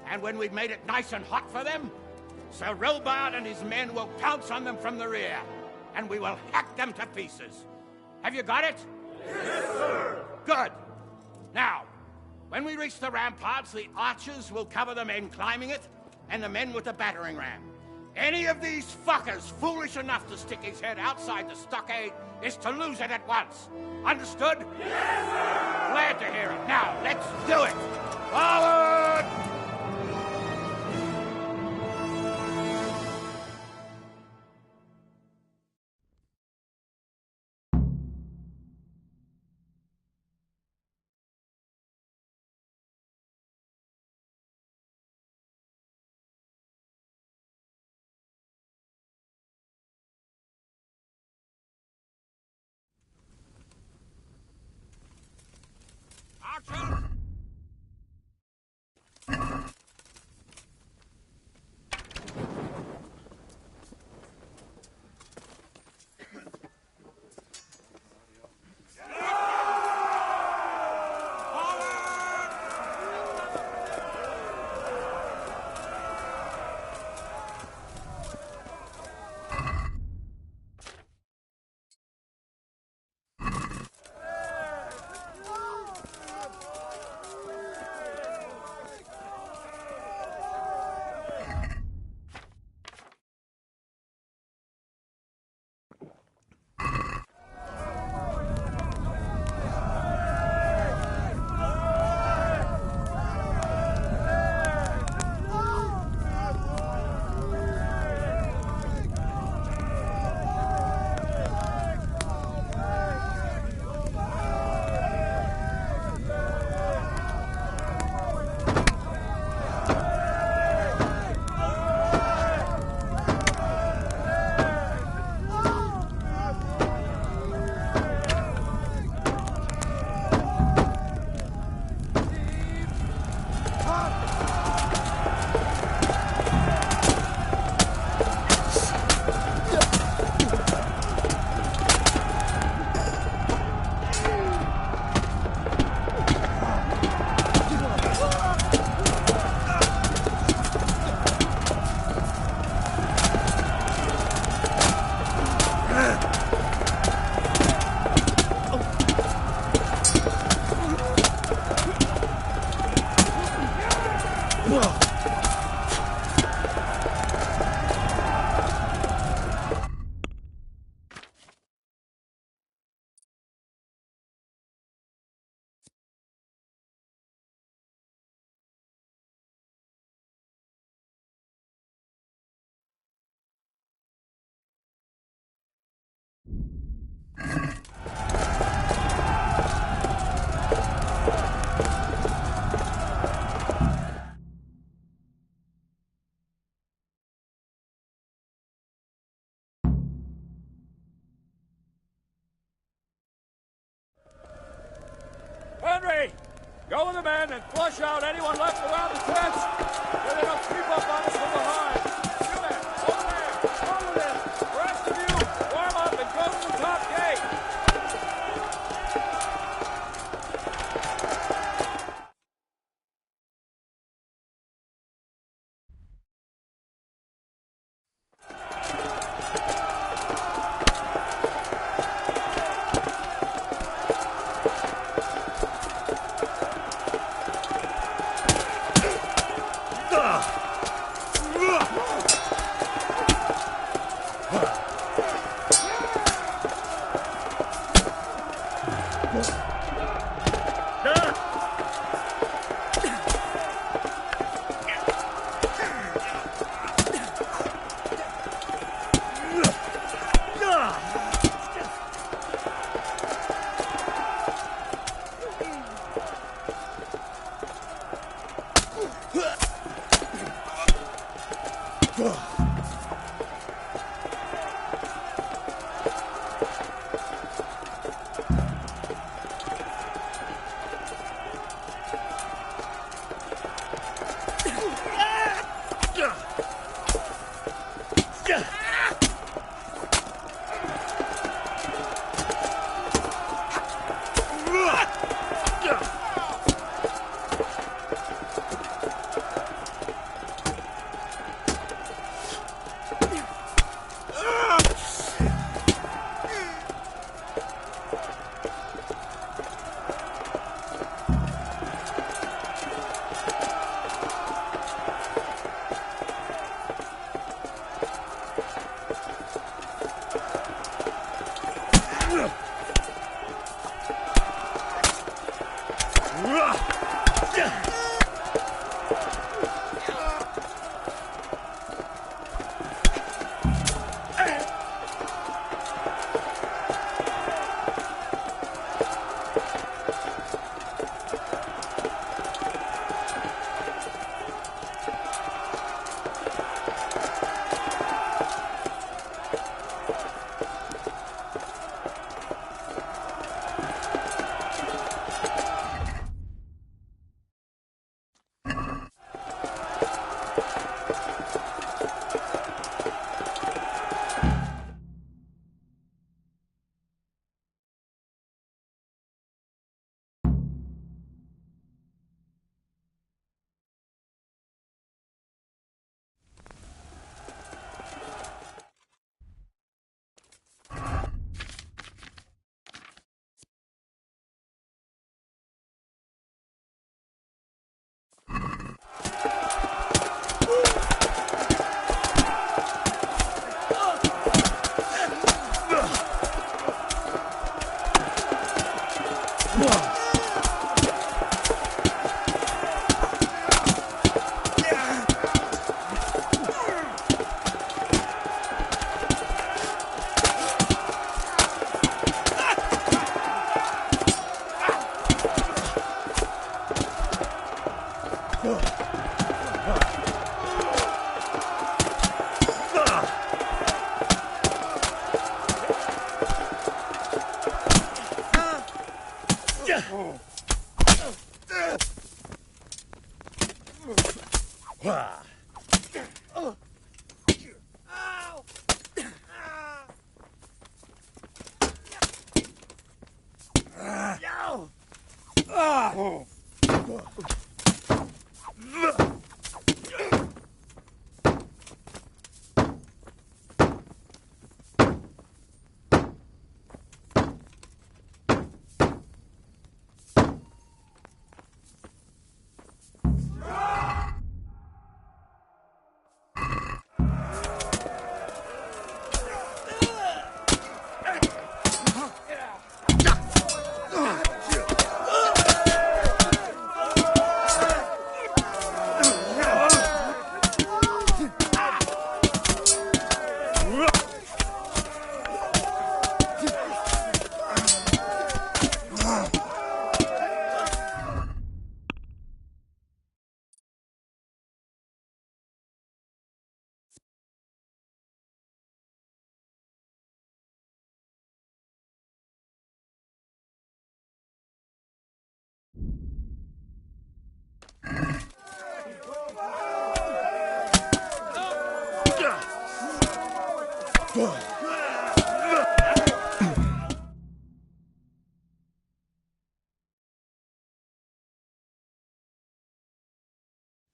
And when we've made it nice and hot for them, Sir Robard and his men will pounce on them from the rear. And we will hack them to pieces. Have you got it? Yes, sir! Good. Now, when we reach the ramparts, the archers will cover the men climbing it, and the men with the battering ram. Any of these fuckers foolish enough to stick his head outside the stockade is to lose it at once. Understood? Yes, sir! Glad to hear it. Now, let's do it! Forward! Henry! Go with the men and flush out anyone left around the tents so they don't creep up on us from behind. You men, over there, follow them. The rest of you, warm up and go to the top gate.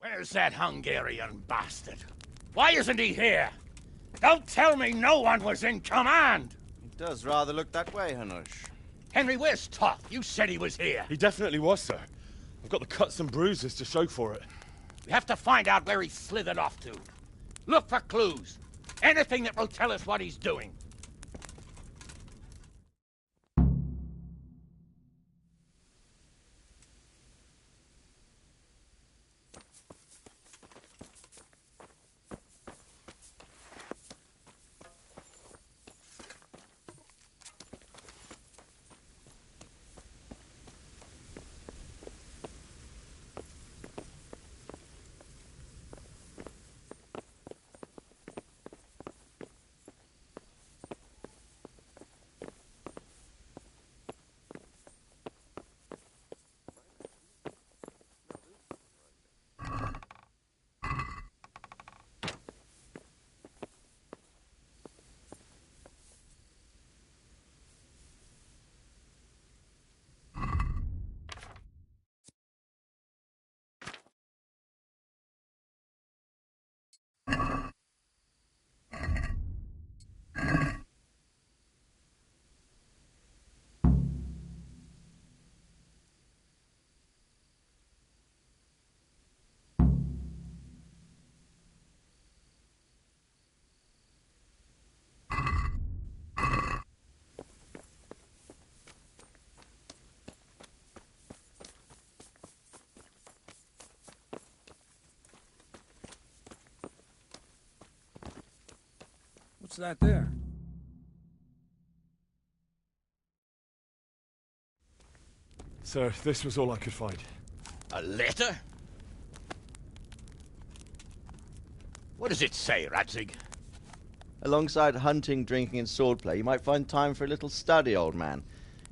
Where's that Hungarian bastard? Why isn't he here? Don't tell me no one was in command! It does rather look that way, Hanush. Henry, where's Toth? You said he was here. He definitely was, sir. I've got the cuts and bruises to show for it. We have to find out where he slithered off to. Look for clues. Anything that will tell us what he's doing. What's that there? Sir, this was all I could find. A letter? What does it say, Radzig? Alongside hunting, drinking, and swordplay, you might find time for a little study, old man.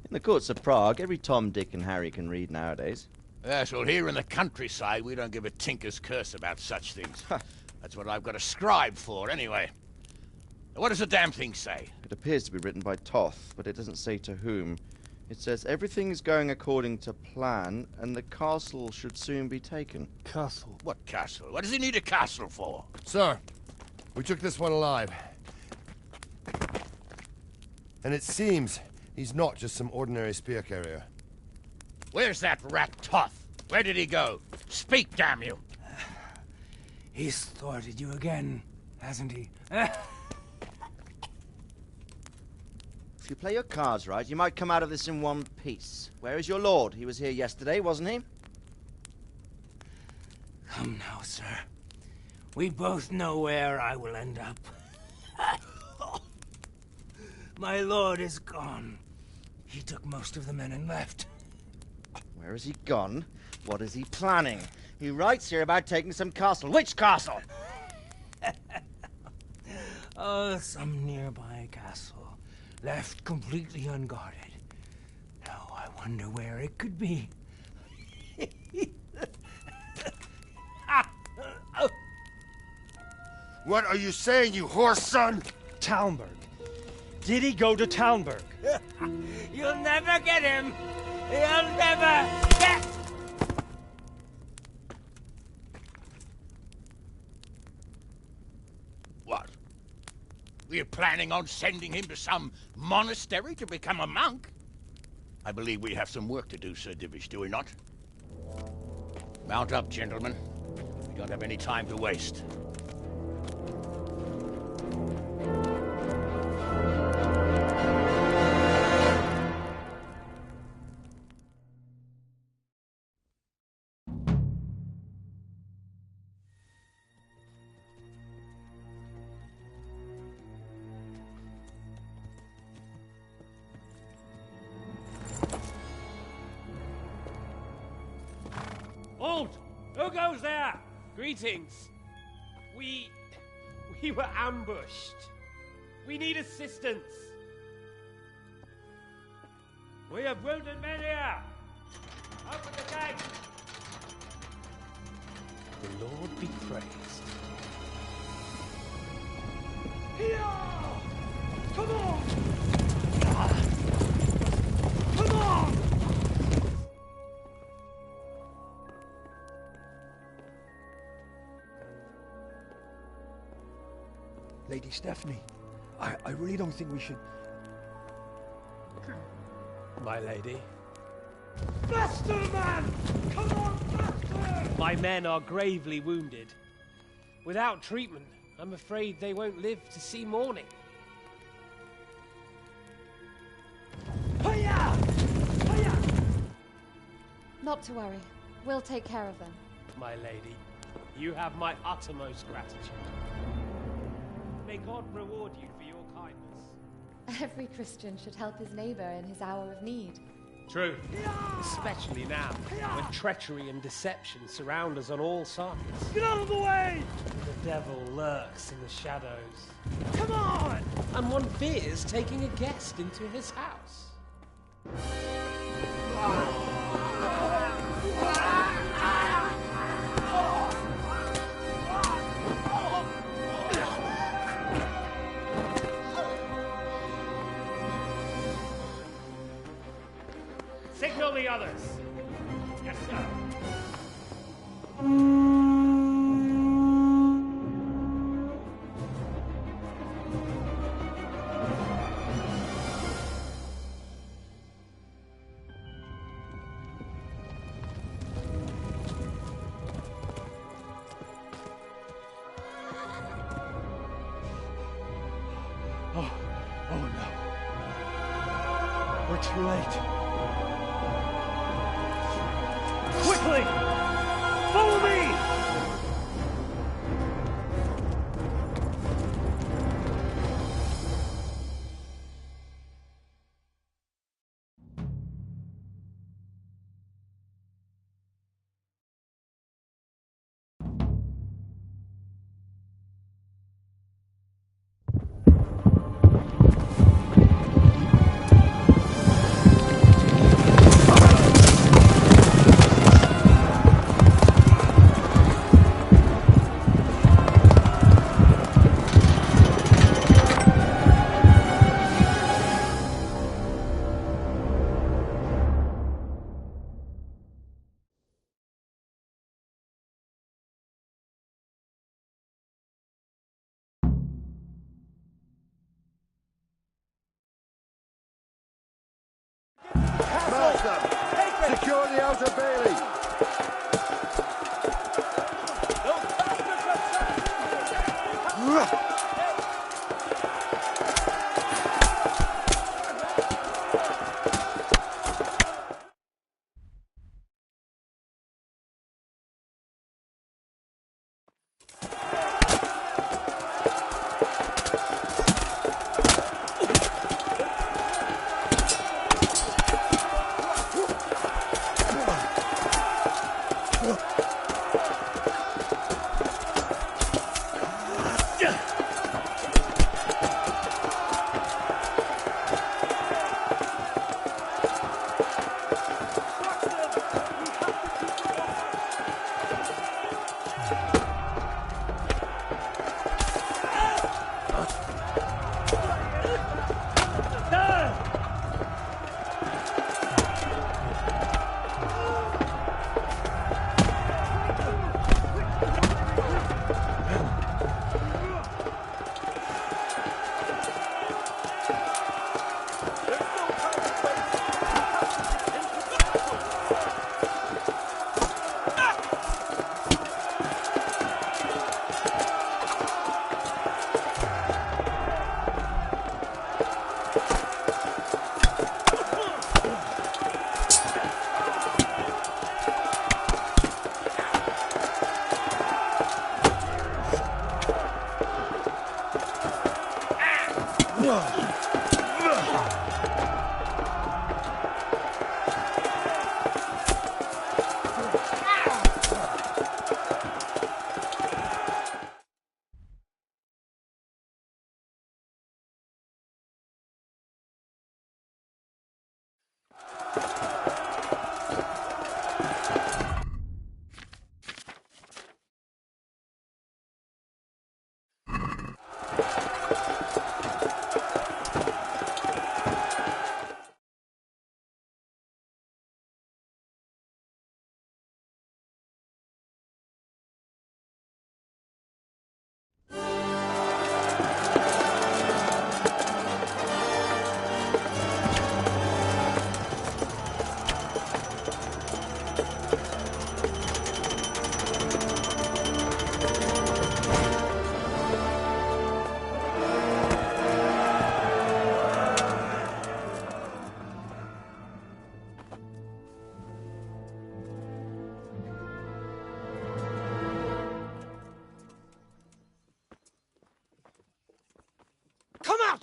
In the courts of Prague, every Tom, Dick, and Harry can read nowadays. Yes, well, here in the countryside, we don't give a tinker's curse about such things. That's what I've got a scribe for, anyway. What does the damn thing say? It appears to be written by Toth, but it doesn't say to whom. It says everything is going according to plan, and the castle should soon be taken. Castle? What castle? What does he need a castle for? Sir, we took this one alive. And it seems he's not just some ordinary spear carrier. Where's that rat Toth? Where did he go? Speak, damn you! He's thwarted you again, hasn't he? If you play your cards right, you might come out of this in one piece. Where is your lord? He was here yesterday, wasn't he? Come now, sir. We both know where I will end up. My lord is gone. He took most of the men and left. Where has he gone? What is he planning? He writes here about taking some castle. Which castle? Oh, some nearby castle. Left completely unguarded. Now I wonder where it could be. What are you saying, you horse son? Talmberg. Did he go to Talmberg? You'll never get him! You'll never get... What? We're planning on sending him to some monastery to become a monk? I believe we have some work to do, Sir Divish, do we not? Mount up, gentlemen. We don't have any time to waste. Halt! Who goes there? Greetings. We were ambushed. We need assistance. We have wounded men here. Open the gate. The Lord be praised. Come on! Come on! Lady Stephanie, I really don't think we should... My lady. Faster, man! Come on, faster! My men are gravely wounded. Without treatment, I'm afraid they won't live to see morning. Hiya! Hiya! Not to worry. We'll take care of them. My lady, you have my uttermost gratitude. May God reward you for your kindness. Every Christian should help his neighbor in his hour of need. True. Especially now, when treachery and deception surround us on all sides. Get out of the way! The devil lurks in the shadows. Come on! And one fears taking a guest into his house. Signal the others. Yes, sir. Oh no. We're too late. Quickly! Follow me! Master, secure the outer bailey. Yeah.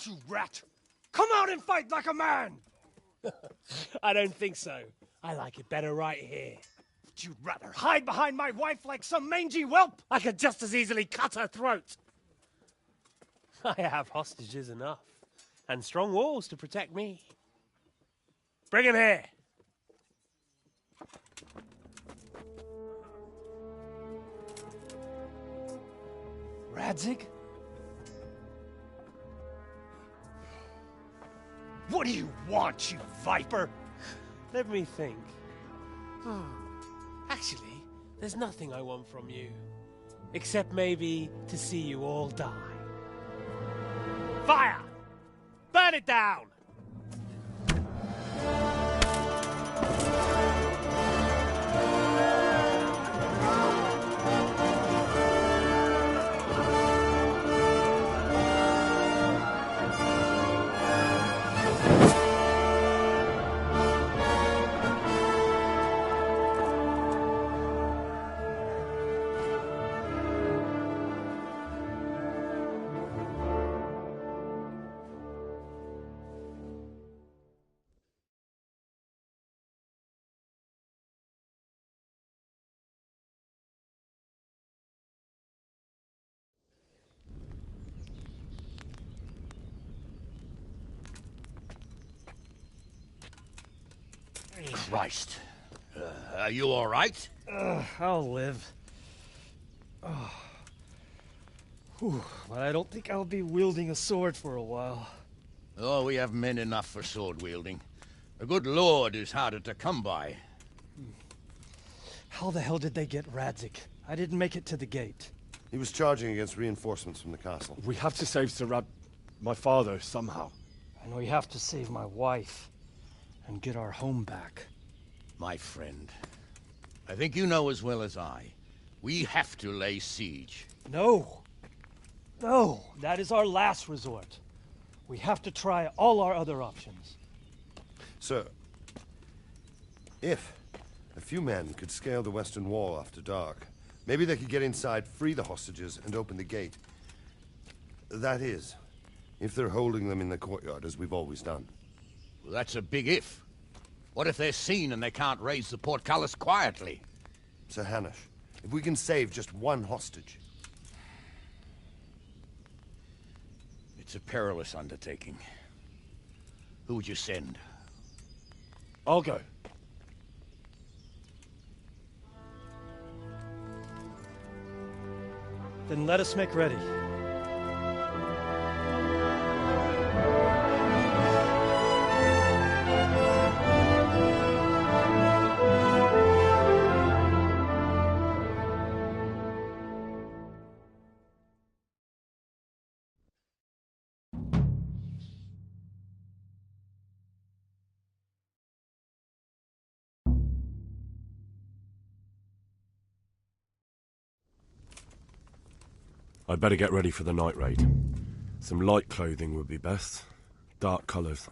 out, you rat! Come out and fight like a man! I don't think so. I like it better right here. Would you rather hide behind my wife like some mangy whelp? I could just as easily cut her throat. I have hostages enough, and strong walls to protect me. Bring him here. Radzig? What do you want, you viper? Let me think. Actually, there's nothing I want from you. Except maybe to see you all die. Fire! Burn it down! Christ. Are you all right? I'll live. Oh. Whew, but I don't think I'll be wielding a sword for a while. Oh, we have men enough for sword wielding. A good lord is harder to come by. How the hell did they get Radzig? I didn't make it to the gate. He was charging against reinforcements from the castle. We have to save Sir my father, somehow. And we have to save my wife and get our home back. My friend, I think you know as well as I. We have to lay siege. No. No, that is our last resort. We have to try all our other options. Sir, if a few men could scale the western wall after dark, maybe they could get inside, free the hostages, and open the gate. That is, if they're holding them in the courtyard, as we've always done. Well, that's a big if. What if they're seen and they can't raise the portcullis quietly? Sir Hanush, if we can save just one hostage... It's a perilous undertaking. Who would you send? I'll go. Then let us make ready. I'd better get ready for the night raid. Some light clothing would be best. Dark colours.